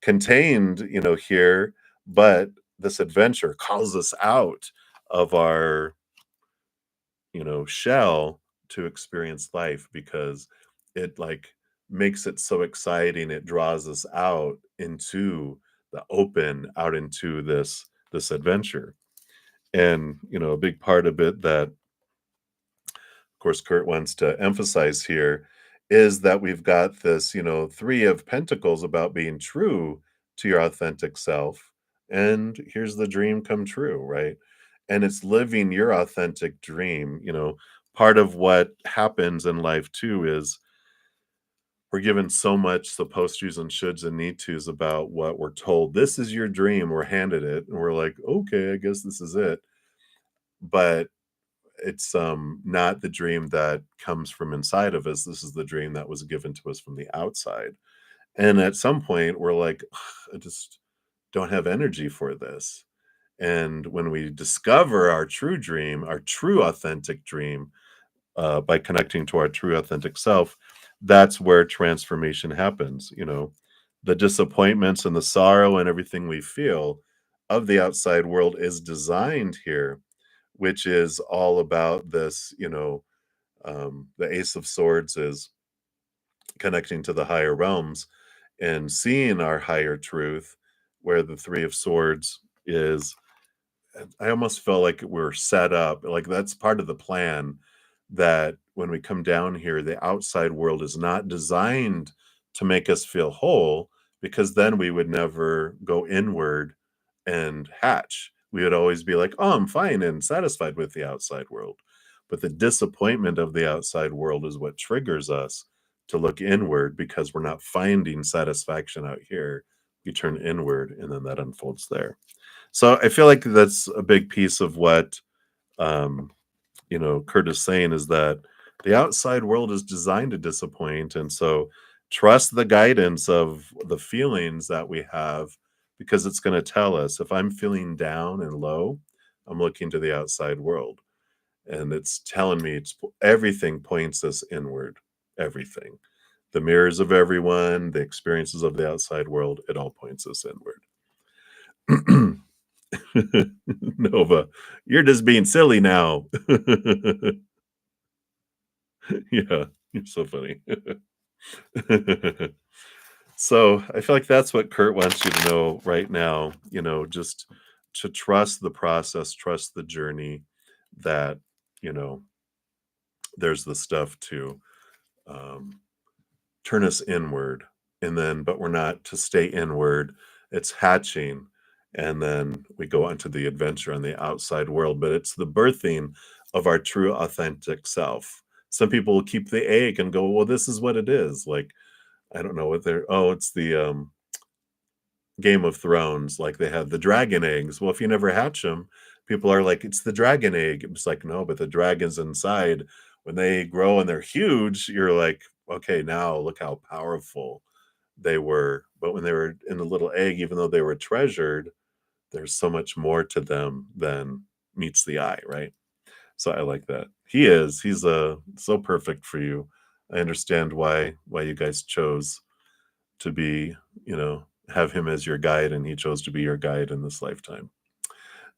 contained, here, but this adventure calls us out of our, shell to experience life, because it like makes it so exciting. It draws us out into the open, out into this adventure. And a big part of it that, of course, Kurt wants to emphasize here is that we've got this, 3 of Pentacles about being true to your authentic self. And here's the dream come true, right? And it's living your authentic dream. Part of what happens in life too is we're given so much supposed to's and shoulds and need to's about what we're told. This is your dream. We're handed it, and we're like, okay, I guess this is it. But it's not the dream that comes from inside of us. This is the dream that was given to us from the outside. And at some point we're like, "Ugh, I just don't have energy for this." And when we discover our true dream, our true authentic dream, by connecting to our true authentic self, that's where transformation happens. The disappointments and the sorrow and everything we feel of the outside world is designed here, which is all about this. The Ace of Swords is connecting to the higher realms and seeing our higher truth, where the Three of Swords is, I almost feel like we're set up, like that's part of the plan, that when we come down here, the outside world is not designed to make us feel whole, because then we would never go inward and hatch. We would always be like, oh, I'm fine and satisfied with the outside world. But the disappointment of the outside world is what triggers us to look inward, because we're not finding satisfaction out here. You turn inward, and then that unfolds there. So I feel like that's a big piece of what um, Kurt is saying, is that the outside world is designed to disappoint, and so trust the guidance of the feelings that we have, because it's going to tell us if I'm feeling down and low. I'm looking to the outside world, and it's telling me everything points us inward. Everything, the mirrors of everyone, the experiences of the outside world, it all points us inward. Nova, you're just being silly now. Yeah, you're so funny. So I feel like that's what Kurt wants you to know right now, just to trust the process, trust the journey, that, you know, there's the stuff to um, turn us inward. And then, but we're not to stay inward It's hatching, and then we go on to the adventure on the outside world, but it's the birthing of our true authentic self. Some people will keep the egg and go, "Well, this is what it is." Like, I don't know what they're oh, it's the, Game of Thrones, like, they have the dragon eggs. Well, if you never hatch them, people are like, "It's the dragon egg." It's like, "No, but the dragon's inside." When they grow and they're huge, you're like, "Okay, now look how powerful they were." But when they were in the little egg, even though they were treasured, there's so much more to them than meets the eye, right? So I like that. He's, so perfect for you. I understand why you guys chose to be, have him as your guide, and he chose to be your guide in this lifetime.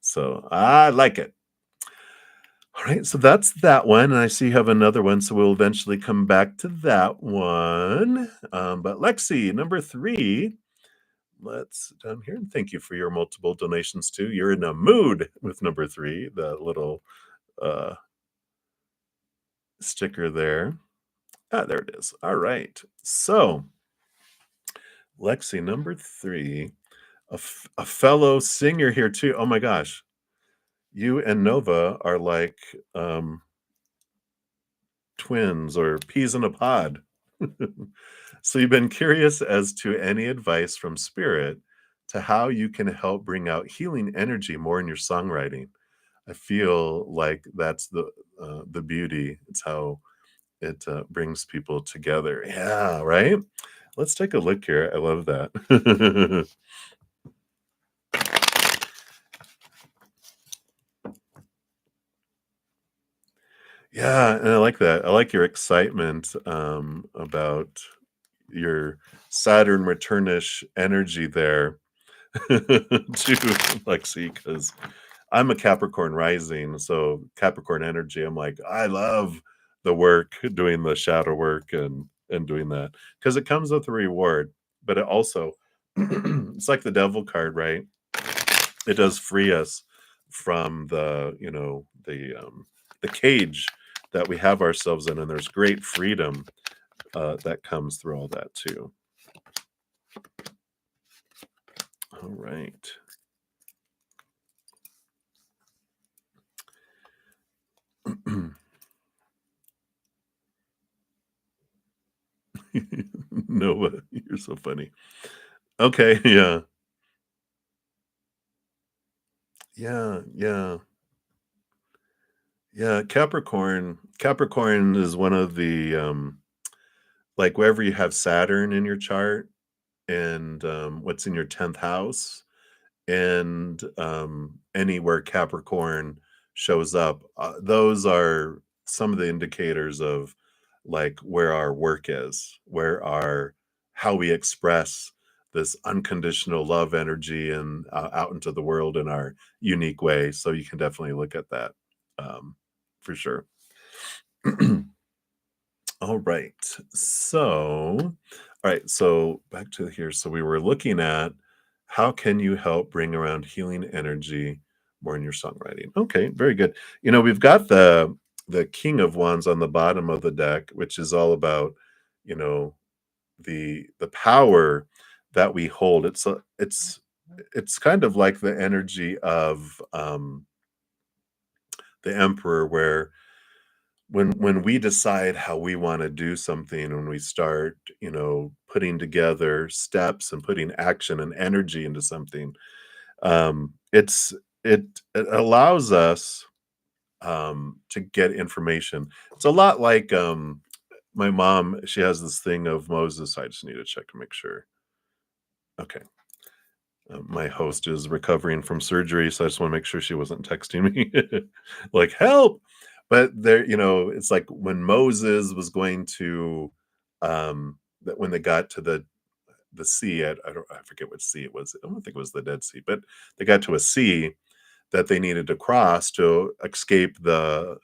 So I like it. All right, so that's that one, and I see you have another one, so we'll eventually come back to that one. But Lexi, number 3, let's down here, and thank you for your multiple donations too. You're in a mood with number 3, the little uh, sticker there. Ah, there it is. All right. So, Lexi, number 3, a fellow singer here too. Oh my gosh. You and Nova are like twins or peas in a pod. So you've been curious as to any advice from spirit to how you can help bring out healing energy more in your songwriting. I feel like that's the beauty. It's how it brings people together. Yeah, right. Let's take a look here. I love that. Yeah, and I like that. I like your excitement about your Saturn returnish energy there to Lexi, because I'm a Capricorn rising, so Capricorn energy. I'm like, I love the work, doing the shadow work and doing that because it comes with a reward, but it also it's like the devil card, right? It does free us from the cage that we have ourselves in, and there's great freedom that comes through all that too. All right. Noah, you're so funny. Okay, yeah. Yeah, yeah. Yeah, Capricorn is one of the, like, wherever you have Saturn in your chart and, what's in your 10th house, and anywhere Capricorn shows up, those are some of the indicators of like where our work is, where our how we express this unconditional love energy and out into the world in our unique way. So you can definitely look at that um, for sure. All right. So back to here. So we were looking at how can you help bring around healing energy more in your songwriting? Okay, very good. We've got the King of Wands on the bottom of the deck, which is all about, you know, the power that we hold. It's kind of like the energy of the Emperor, where when we decide how we want to do something, when we start putting together steps and putting action and energy into something, it's it allows us to get information. It's a lot like my mom. She has this thing of Moses. I just need to check to make sure. Okay. My host is recovering from surgery, so I just want to make sure she wasn't texting me like help. But there, it's like when Moses was going to, that when they got to the sea, I forget what sea it was. I don't think it was the Dead Sea, but they got to a sea that they needed to cross to escape the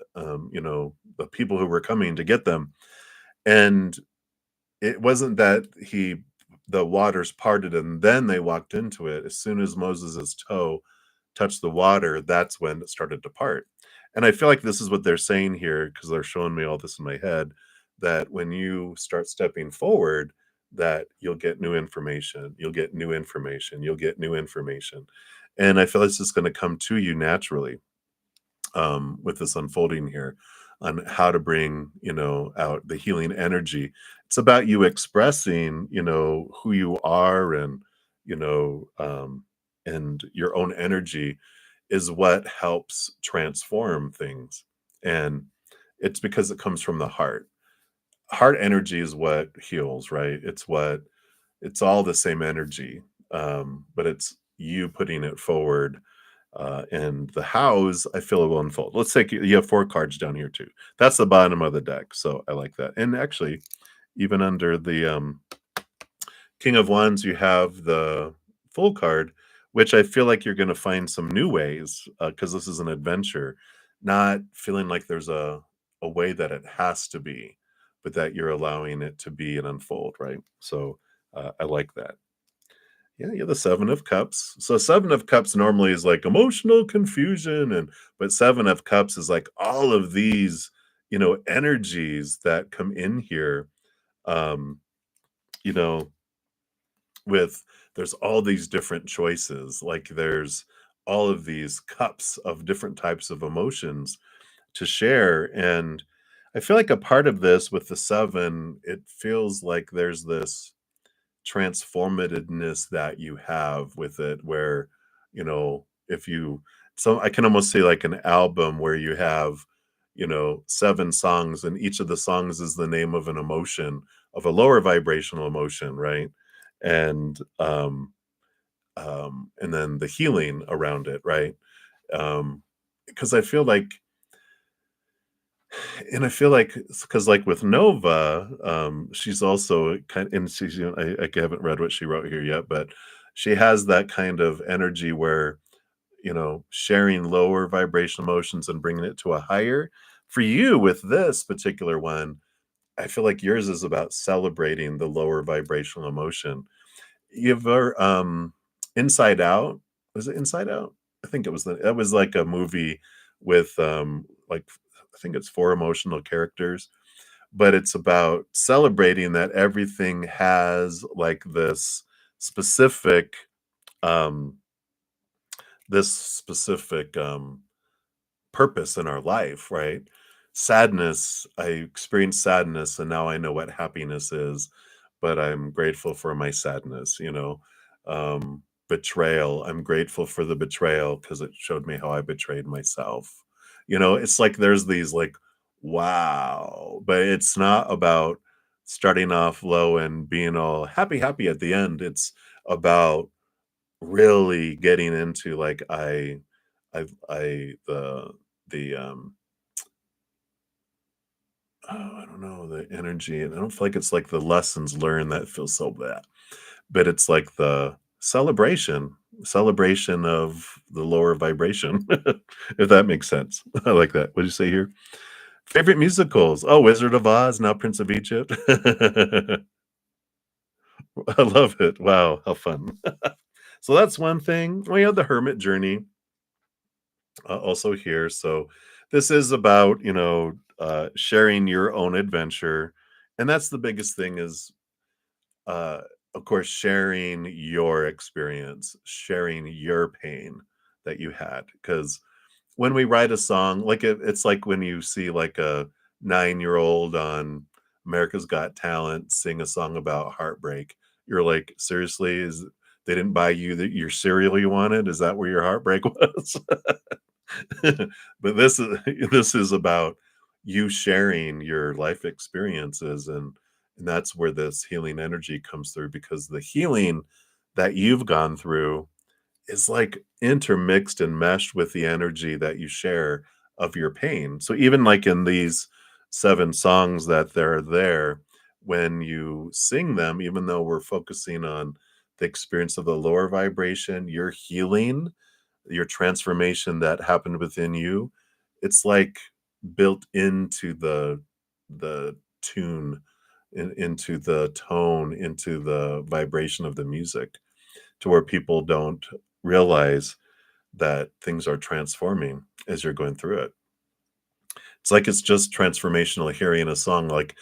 people who were coming to get them, and it wasn't that the waters parted and then they walked into it. As soon as Moses's toe touched the water, that's when it started to part. And I feel like this is what they're saying here because they're showing me all this in my head, that when you start stepping forward, that you'll get new information, you'll get new information, you'll get new information. And I feel it's just going to come to you naturally, with this unfolding here on how to bring, out the healing energy. It's about you expressing, who you are, you know, um, and your own energy is what helps transform things. And it's because it comes from the heart. Heart energy is what heals, right? It's all the same energy, but it's you putting it forward, and the hows, I feel it will unfold. Let's take you have 4 cards down here too. That's the bottom of the deck, so I like that. And actually, even under the, King of Wands, you have the Full card, which I feel like you're gonna find some new ways, because this is an adventure, not feeling like there's a way that it has to be, but that you're allowing it to be and unfold, right? So, I like that. Yeah, you're the 7 of Cups. So 7 of Cups normally is like emotional confusion, but 7 of Cups is like all of these, energies that come in here. Um, you know, with there's all these different choices. Like there's all of these cups of different types of emotions to share. And I feel like a part of this with the 7, it feels like there's this transformativeness that you have with it where, if you so I can almost see like an album where you have, 7 songs, and each of the songs is the name of an emotion, of a lower vibrational emotion, right? And and then the healing around it, right? Because I feel like, because like with Nova, she's also kind and she's, I haven't read what she wrote here yet, but she has that kind of energy where, sharing lower vibration emotions and bringing it to a higher. For you with this particular one, I feel like yours is about celebrating the lower vibrational emotion. You've Inside Out. Was it Inside Out? I think that was like a movie with, like, I think it's 4 emotional characters, but it's about celebrating that everything has, like, specific, um this specific, purpose in our life, right? Sadness, I experienced sadness and now I know what happiness is, but I'm grateful for my sadness, Betrayal, I'm grateful for the betrayal because it showed me how I betrayed myself. It's like there's these like, wow, but it's not about starting off low and being all happy, happy at the end. It's about really getting into like the I don't know, the energy, and I don't feel like it's like the lessons learned that feels so bad, but it's like the celebration of the lower vibration, if that makes sense. I like that. What did you say here? Favorite musicals? Oh, Wizard of Oz, now Prince of Egypt. I love it. Wow, how fun. So that's one thing. We have the Hermit Journey, also here. So this is about, sharing your own adventure, and that's the biggest thing is, uh, of course, sharing your experience, sharing your pain that you had. Because when we write a song, like it's like when you see like a 9-year-old on America's Got Talent sing a song about heartbreak. You're like, seriously, is they didn't buy you your cereal you wanted? Is that where your heartbreak was? But this is about you sharing your life experiences, and that's where this healing energy comes through, because the healing that you've gone through is like intermixed and meshed with the energy that you share of your pain. So even like in these 7 songs that they're there, when you sing them, even though we're focusing on the experience of the lower vibration, your healing, your transformation that happened within you, it's like built into the tune, into the tone, into the vibration of the music, to where people don't realize that things are transforming as you're going through it. It's like it's just transformational hearing a song like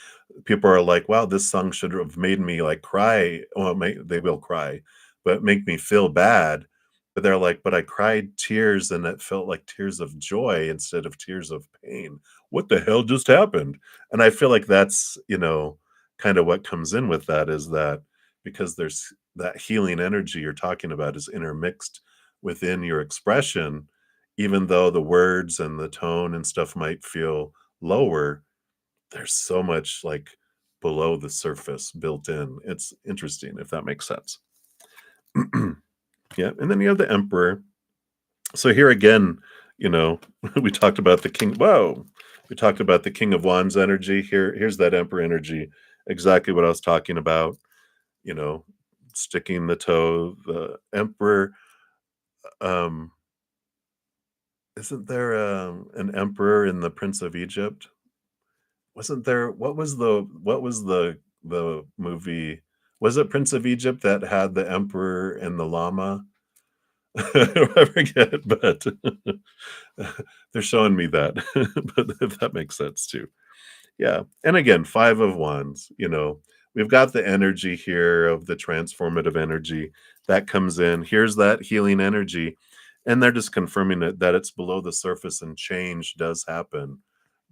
people are like, "Wow, this song should have made me, like, cry." Well, they will cry, but make me feel bad. But they're like, "But I cried tears, and it felt like tears of joy instead of tears of pain. What the hell just happened?" And I feel like that's, kinda what comes in with that is that because there's that healing energy you're talking about is intermixed within your expression, even though the words and the tone and stuff might feel lower, there's so much, like, below the surface built in. It's interesting, if that makes sense. Yeah, and then you have the emperor. So here again, you know, we talked about the king whoa! We talked about the king of wands energy. Here's that emperor energy, exactly what I was talking about, you know, sticking the toe. The emperor, um, isn't there, an emperor in the Prince of Egypt? Wasn't there what was the movie? Was it Prince of Egypt that had the emperor and the llama? I forget, but they're showing me that, but if that makes sense too. Yeah, and again, 5 of wands, we've got the energy here of the transformative energy that comes in. Here's that healing energy, and they're just confirming it that it's below the surface and change does happen.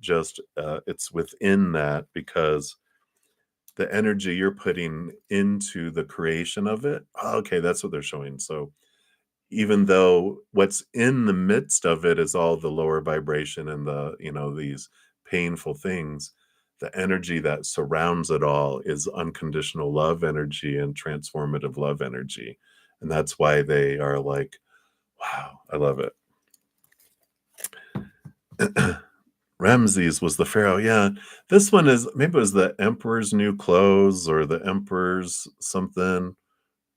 Just, it's within that because the energy you're putting into the creation of it. Okay, that's what they're showing. So even though what's in the midst of it is all the lower vibration and these painful things, the energy that surrounds it all is unconditional love energy and transformative love energy. And that's why they are like, wow, I love it. Ramses was the pharaoh. Yeah. This one is maybe it was the emperor's new clothes or the emperor's something.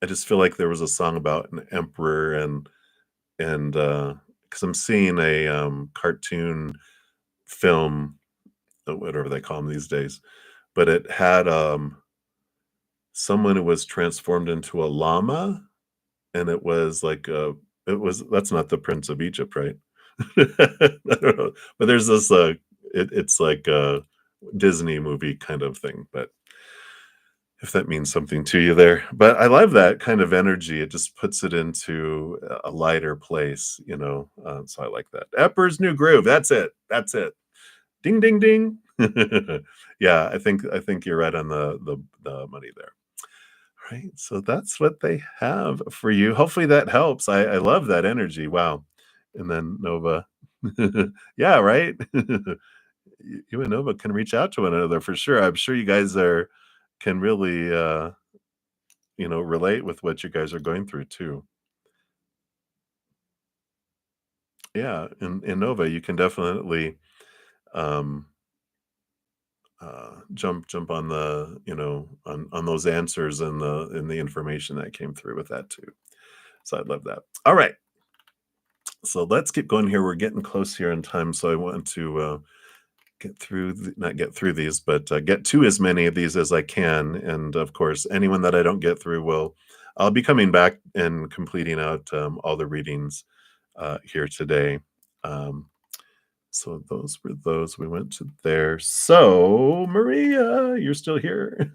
I just feel like there was a song about an emperor and because I'm seeing a cartoon film, whatever they call them these days, but it had someone who was transformed into a llama, and it was like it was that's not the Prince of Egypt, right? I don't know, but there's this it's like a Disney movie kind of thing, but if that means something to you there. But I love that kind of energy. It just puts it into a lighter place, so I like that. Epper's New Groove. That's it. That's it. Ding, ding, ding. Yeah, I think you're right on the money there. Right. So that's what they have for you. Hopefully that helps. I love that energy. Wow. And then Nova. Yeah, right. You and Nova can reach out to one another for sure. I'm sure you guys are can really relate with what you guys are going through too. Yeah, in Nova, you can definitely um jump on the on those answers and the information that came through with that too. So I love that. All right. So let's keep going here. We're getting close here in time. So I want to get through not get through these, but get to as many of these as I can. And of course, anyone that I don't get through I'll be coming back and completing out all the readings here today. Um, so those were those. We went to there. So Maria, you're still here.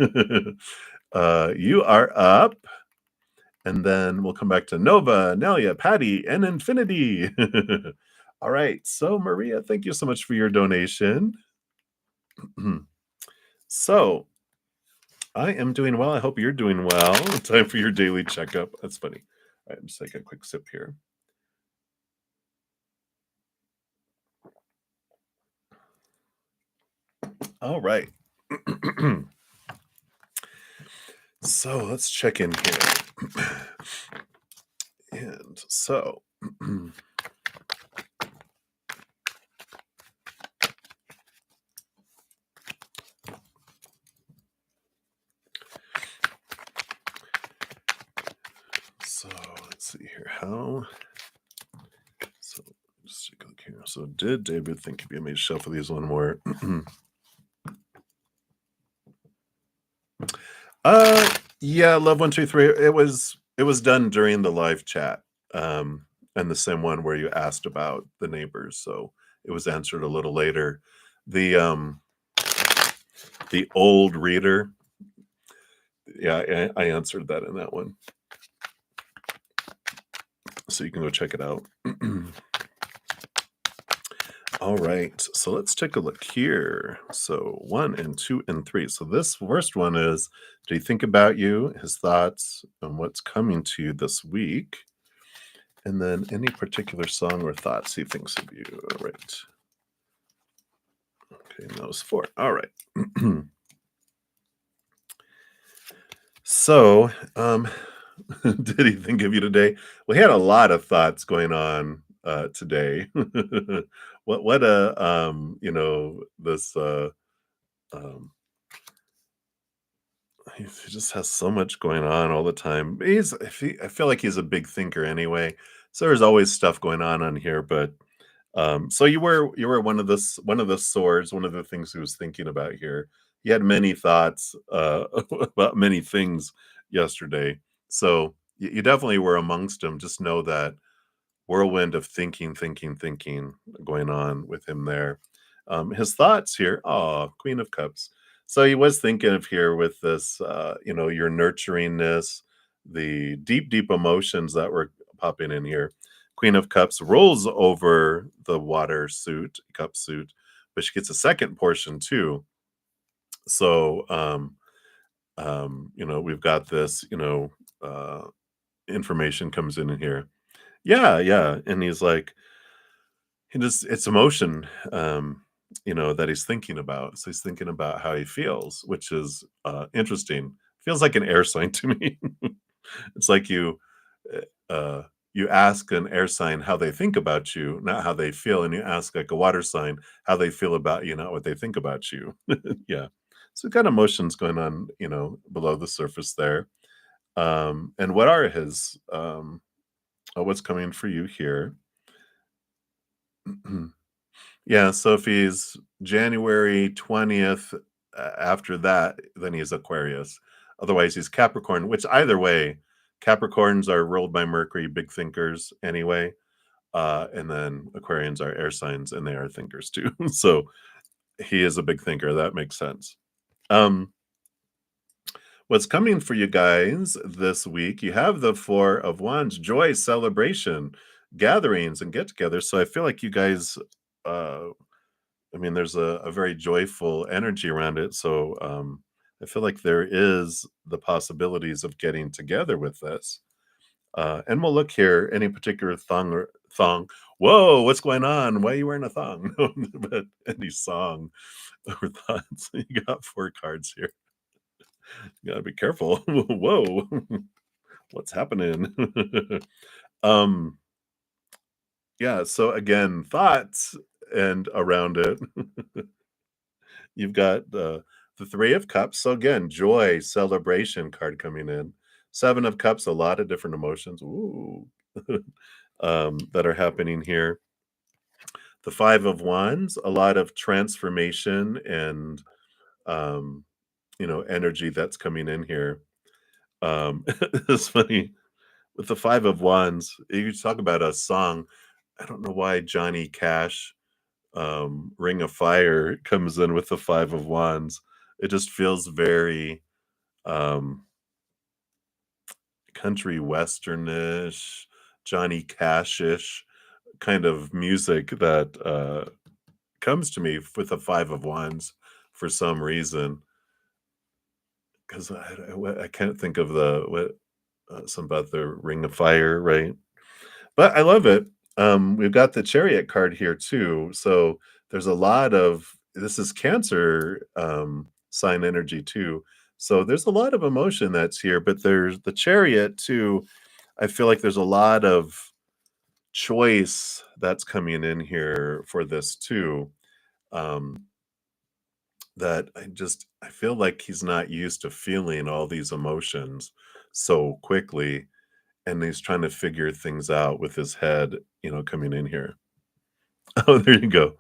You are up. And then we'll come back to Nova, Nelia, Patty, and Infinity. All right. So, Maria, thank you so much for your donation. So, I am doing well. I hope you're doing well. Time for your daily checkup. That's funny. All right, I'm just take a quick sip here. All right. So, let's check in here. And so, let's see here. So just take a look here. So did David think if you may shuffle these one more? Yeah, love 123. It was done during the live chat. And the same one where you asked about the neighbors. So it was answered a little later. The The old reader. Yeah, I answered that in that one. So you can go check it out. All right, so let's take a look here. So 1 and 2 and 3. So this first one is, do you think about you, his thoughts, and what's coming to you this week? And then any particular song or thoughts he thinks of you. All right. Okay, and that was 4. All right. So, did he think of you today? Well, he had a lot of thoughts going on today. This um he just has so much going on all the time. I feel like he's a big thinker anyway. So there's always stuff going on here, but so you were one of the swords, one of the things he was thinking about here. He had many thoughts about many things yesterday. So you definitely were amongst them. Just know that whirlwind of thinking going on with him there. His thoughts here, Queen of Cups. So he was thinking of here with this, your nurturingness, the deep emotions that were popping in here. Queen of Cups rolls over the cup suit, but she gets a second portion too. So, we've got this, information comes in here. Yeah, and he's like, it's emotion, that he's thinking about. So he's thinking about how he feels, which is interesting. Feels like an air sign to me. It's like you ask an air sign how they think about you, not how they feel, and you ask like a water sign how they feel about you, not what they think about you. Yeah. So we've got emotions going on, below the surface there. And what are his what's coming for you here? Yeah, so if he's January 20th, after that, then he's Aquarius. Otherwise, he's Capricorn, which either way, Capricorns are ruled by Mercury, big thinkers anyway. And then Aquarians are air signs and they are thinkers too. So he is a big thinker. That makes sense. Um, what's coming for you guys this week? You have the 4 of Wands, joy, celebration, gatherings, and get togethers. So I feel like you guys uh there's a very joyful energy around it. So I feel like there is the possibilities of getting together with this. And we'll look here, any particular thong. Whoa, what's going on? Why are you wearing a thong? But any song or thoughts. You got 4 cards here. You gotta be careful. Whoa, what's happening? um, yeah, so again, thoughts and around it. You've got the 3 of Cups. So again, joy, celebration card coming in. 7 of Cups, a lot of different emotions. Ooh. That are happening here. The 5 of Wands, a lot of transformation and um, energy that's coming in here. It's funny with the 5 of Wands. You talk about a song. I don't know why Johnny Cash Ring of Fire comes in with the 5 of Wands. It just feels very um, country westernish, Johnny Cash-ish kind of music that comes to me with the 5 of Wands for some reason. Because I can't think of the what some about the Ring of Fire, right? But I love it. We've got the Chariot card here too. So there's a lot of this is Cancer sign energy too. So there's a lot of emotion that's here, but there's the Chariot too. I feel like there's a lot of choice that's coming in here for this too. Um, that I feel like he's not used to feeling all these emotions so quickly, and he's trying to figure things out with his head, coming in here. Oh, there you go.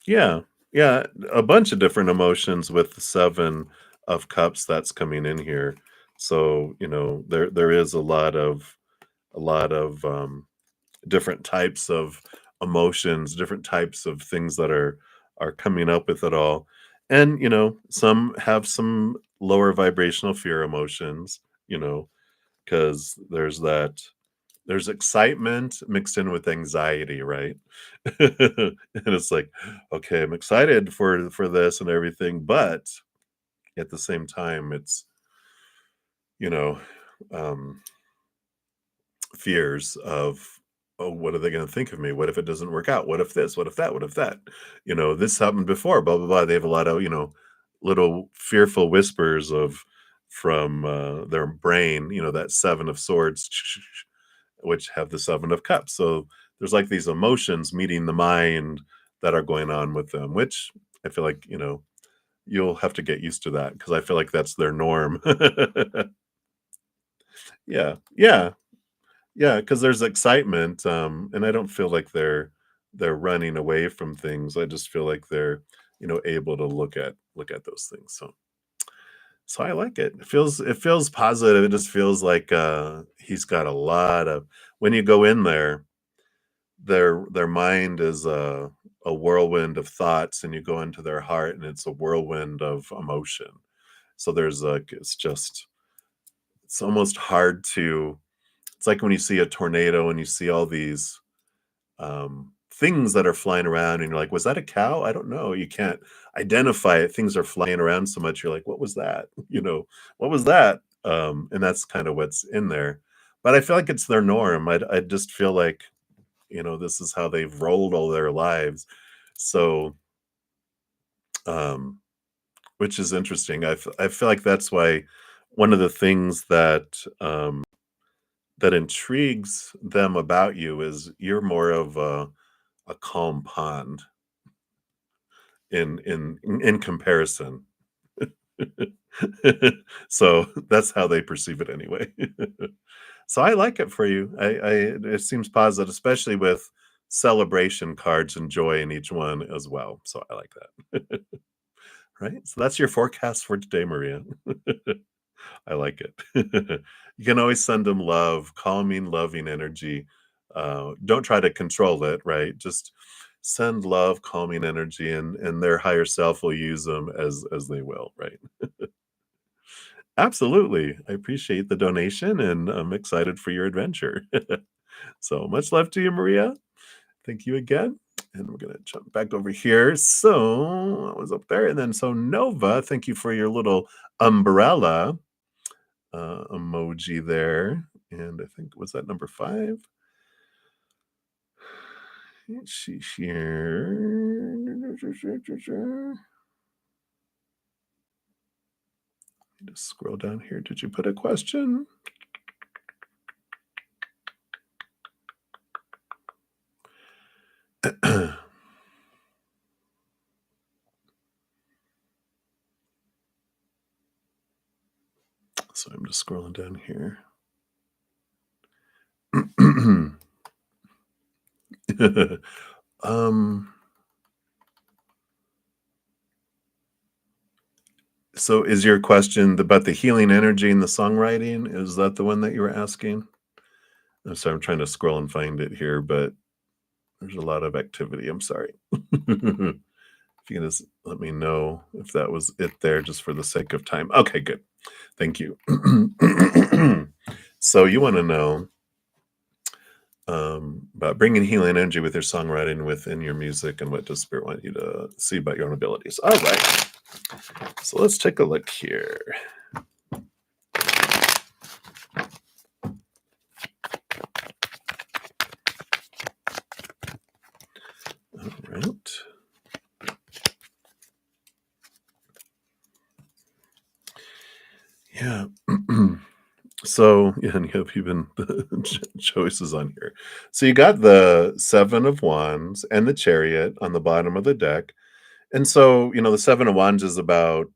Yeah. Yeah, a bunch of different emotions with the 7 of Cups that's coming in here. So, there is a lot of different types of emotions, different types of things that are are coming up with it all. And, some have some lower vibrational fear emotions, because there's excitement mixed in with anxiety, right? And it's like, okay, I'm excited for this and everything, but at the same time, it's, you know, um, fears of, oh, what are they going to think of me? What if it doesn't work out? What if this? What if that? What if that? This happened before. Blah blah blah. They have a lot of little fearful whispers of from their brain. That seven of swords, which have the seven of cups. So there's like these emotions meeting the mind that are going on with them, which I feel like you'll have to get used to that because I feel like that's their norm. Yeah, yeah. Yeah, because there's excitement, and I don't feel like they're running away from things. I just feel like they're, able to look at those things. So I like it. It feels positive. It just feels like he's got a lot of when you go in there, their mind is a whirlwind of thoughts, and you go into their heart, and it's a whirlwind of emotion. So there's like it's almost hard to it's like when you see a tornado and you see all these things that are flying around and you're like, was that a cow? I don't know. You can't identify it. Things are flying around so much. You're like, what was that? What was that? And that's kind of what's in there. But I feel like it's their norm. I just feel like, this is how they've rolled all their lives. So, um, which is interesting. I feel like that's why one of the things that intrigues them about you is you're more of a calm pond in comparison. So that's how they perceive it anyway. So I like it for you. It seems positive, especially with celebration cards and joy in each one as well. So I like that. Right. So that's your forecast for today, Maria. I like it. You can always send them love, calming, loving energy. Don't try to control it, right? Just send love, calming energy, and their higher self will use them as they will, right? Absolutely. I appreciate the donation, and I'm excited for your adventure. So much love to you, Maria. Thank you again. And we're gonna jump back over here. So I was up there, and then so Nova, thank you for your little umbrella emoji there. And I think was that number 5? Let's see here. Just scroll down here. Did you put a question? So I'm just scrolling down here. um so is your question about the healing energy and the songwriting? Is that the one that you were asking? I'm sorry, I'm trying to scroll and find it here, but there's a lot of activity. I'm sorry. If you can just let me know if that was it there just for the sake of time. Okay, good. Thank you. So you want to know about bringing healing energy with your songwriting within your music and what does spirit want you to see about your own abilities. All right. So let's take a look here. All right. Yeah. So, yeah, and you have even the choices on here. So you got the 7 of Wands and the Chariot on the bottom of the deck. And so, the 7 of Wands is about,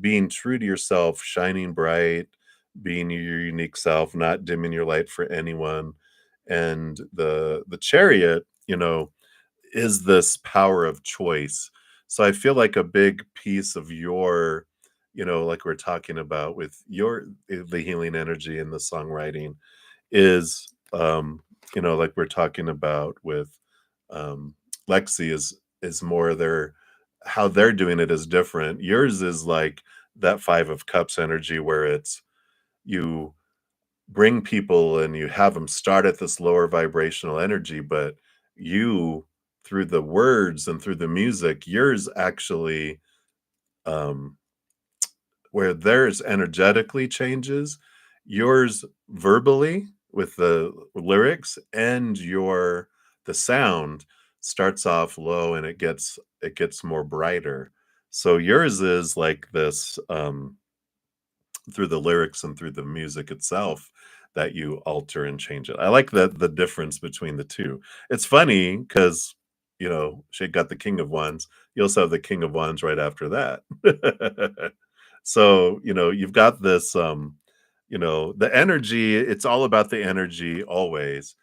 being true to yourself, shining bright, being your unique self, not dimming your light for anyone. And the Chariot, is this power of choice. So I feel like a big piece of your, like we're talking about with the healing energy and the songwriting is, like we're talking about with um, Lexi is is more their how they're doing it is different. Yours is like that 5 of cups energy where it's you bring people and you have them start at this lower vibrational energy, but you through the words and through the music, yours actually um where theirs energetically changes, yours verbally with the lyrics and your the sound starts off low and it gets more brighter. So yours is like this through the lyrics and through the music itself that you alter and change it. I like the difference between the two. It's funny because she got the King of Wands. You also have the King of Wands right after that. So, you've got this the energy, it's all about the energy always,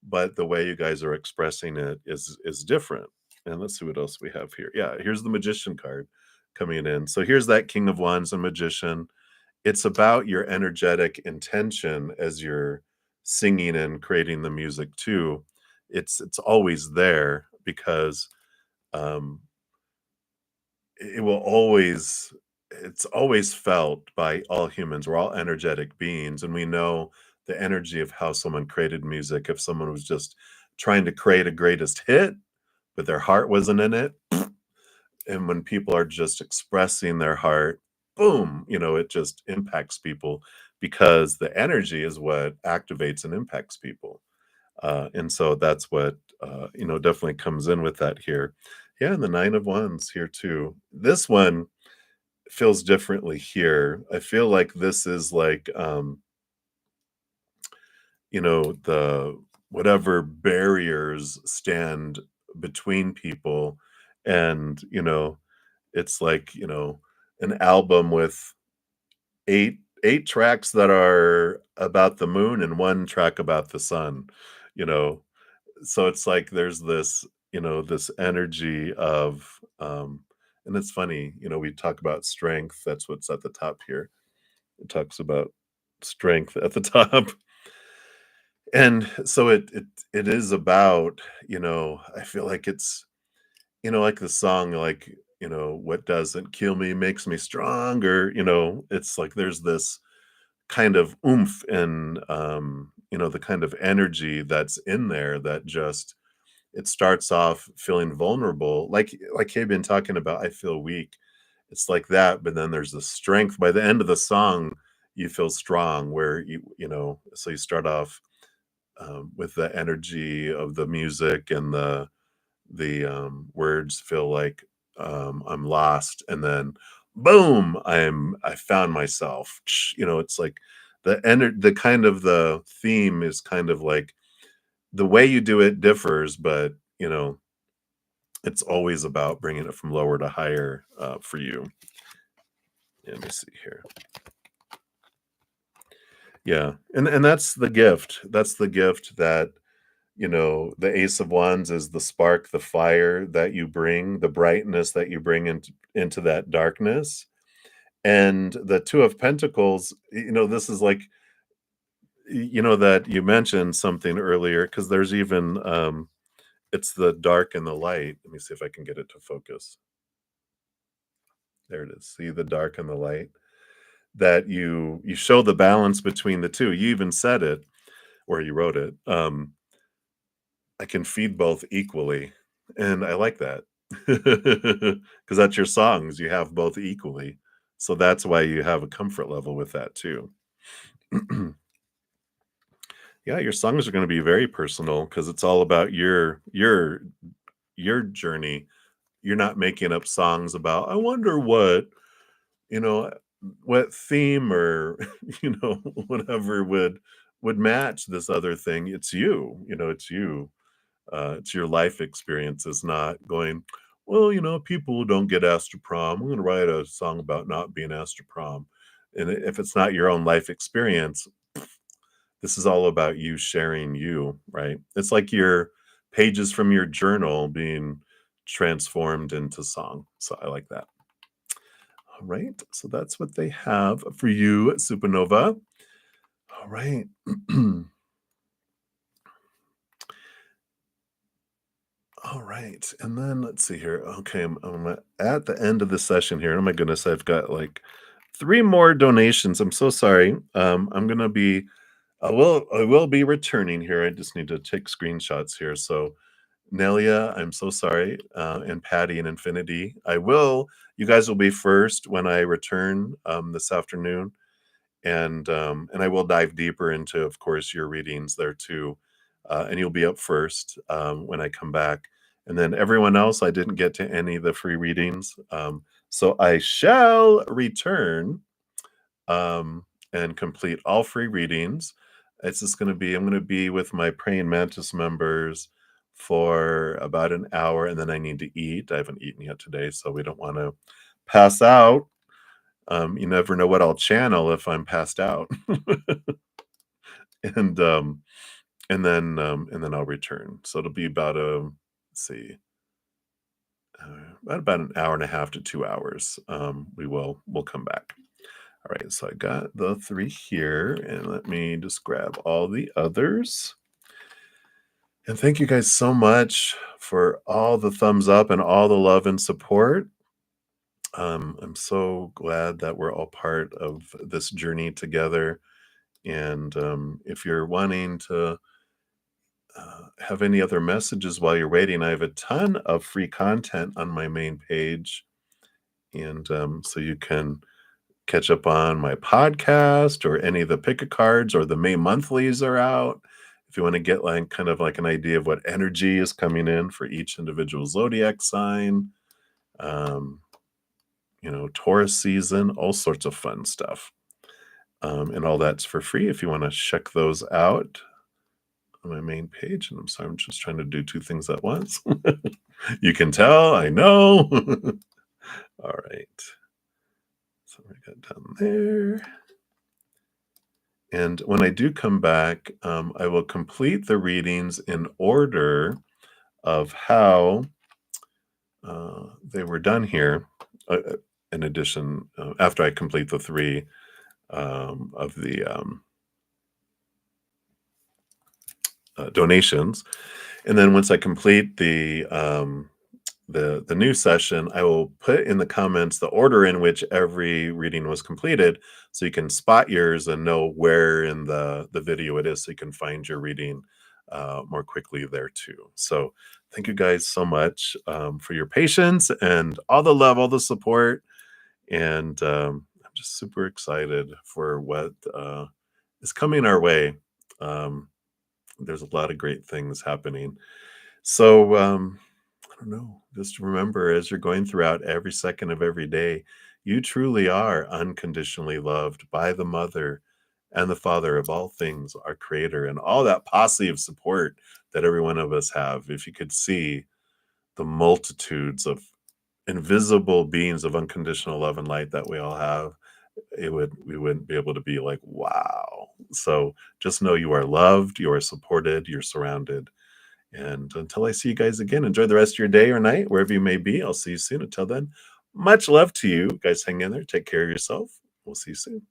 but the way you guys are expressing it is different. And let's see what else we have here. Yeah, here's the Magician card coming in. So here's that King of Wands and Magician. It's about your energetic intention as you're singing and creating the music too. It's always there because um it will always it's always felt by all humans. We're all energetic beings, and we know the energy of how someone created music. If someone was just trying to create a greatest hit, but their heart wasn't in it, and when people are just expressing their heart, boom, it just impacts people because the energy is what activates and impacts people. And so that's what definitely comes in with that here. Yeah, and the Nine of Wands here too. This one feels differently here. I feel like this is like the whatever barriers stand between people, and it's like an album with eight tracks that are about the moon and one track about the sun, you know so it's like there's this energy of and it's funny, we talk about strength. That's what's at the top here. It talks about strength at the top. And so it is about, I feel like it's, like the song, like, what doesn't kill me makes me stronger. It's like there's this kind of oomph and the kind of energy that's in there that just it starts off feeling vulnerable, like you've been talking about. I feel weak. It's like that, but then there's the strength. By the end of the song, you feel strong. Where so you start off with the energy of the music and the words feel like I'm lost, and then boom, I found myself. It's like the kind of the theme is kind of like the way you do it differs, but it's always about bringing it from lower to higher for you. Let me see here. Yeah, and that's the gift. That's the gift that the Ace of Wands is the spark, the fire that you bring, the brightness that you bring into that darkness. And the Two of Pentacles, this is like, that you mentioned something earlier, because there's even, it's the dark and the light. Let me see if I can get it to focus. There it is. See the dark and the light, that you show the balance between the two. You even said it, or you wrote it. I can feed both equally, and I like that. Because that's your songs, you have both equally. So that's why you have a comfort level with that too. Yeah, your songs are gonna be very personal because it's all about your journey. You're not making up songs about, "I wonder you know, what theme or, whatever would match this other thing." It's you, it's you. It's your life experience is not going, well, people don't get asked to prom. I'm going to write a song about not being asked to prom. And if it's not your own life experience, this is all about you sharing you, right? It's like your pages from your journal being transformed into song. So I like that. All right. So that's what they have for you, Supernova. All right. All right. And then let's see here. Okay, I'm at the end of the session here. Oh my goodness, I've got like three more donations. I'm so sorry. I'm gonna be I will be returning here. I just need to take screenshots here. So Nelia, I'm so sorry. And Patty and Infinity. You guys will be first when I return this afternoon. And I will dive deeper into, of course, your readings there too, and you'll be up first when I come back. And then everyone else, I didn't get to any of the free readings, so I shall return and complete all free readings. It's just going to be I'm going to be with my praying mantis members for about an hour, and then I need to eat. I haven't eaten yet today, so we don't want to pass out. You never know what I'll channel if I'm passed out. And, and then I'll return. So it'll be about, let's see, about an hour and a half to 2 hours. We'll come back. All right, so I got the 3 here, and let me just grab all the others. And thank you guys so much for all the thumbs up and all the love and support. I'm so glad that we're all part of this journey together. And if you're wanting to have any other messages while you're waiting, I have a ton of free content on my main page. And so you can catch up on my podcast or any of the pick a cards, or the May monthlies are out. If you want to get like kind of like an idea of what energy is coming in for each individual zodiac sign, um, Taurus season, all sorts of fun stuff. And all that's for free if you want to check those out on my main page. And I'm sorry, I'm just trying to do two things at once. You can tell, I know. All right. So we got down there. And when I do come back, I will complete the readings in order of how they were done here. In addition, after I complete the 3 of the donations, and then once I complete the new session, I will put in the comments the order in which every reading was completed, so you can spot yours and know where in the video it is, so you can find your reading more quickly there too. So thank you guys so much for your patience and all the love, all the support, and I'm just super excited for what is coming our way. Um, there's a lot of great things happening. So I don't know. Just remember, as you're going throughout every second of every day, you truly are unconditionally loved by the mother and the father of all things, our creator, and all that posse of support that every one of us have. If you could see the multitudes of invisible beings of unconditional love and light that we all have, we wouldn't be able to be like, wow. So just know you are loved, you are supported, you're surrounded. And until I see you guys again, enjoy the rest of your day or night, wherever you may be. I'll see you soon. Until then, much love to you. Guys, hang in there. Take care of yourself. We'll see you soon.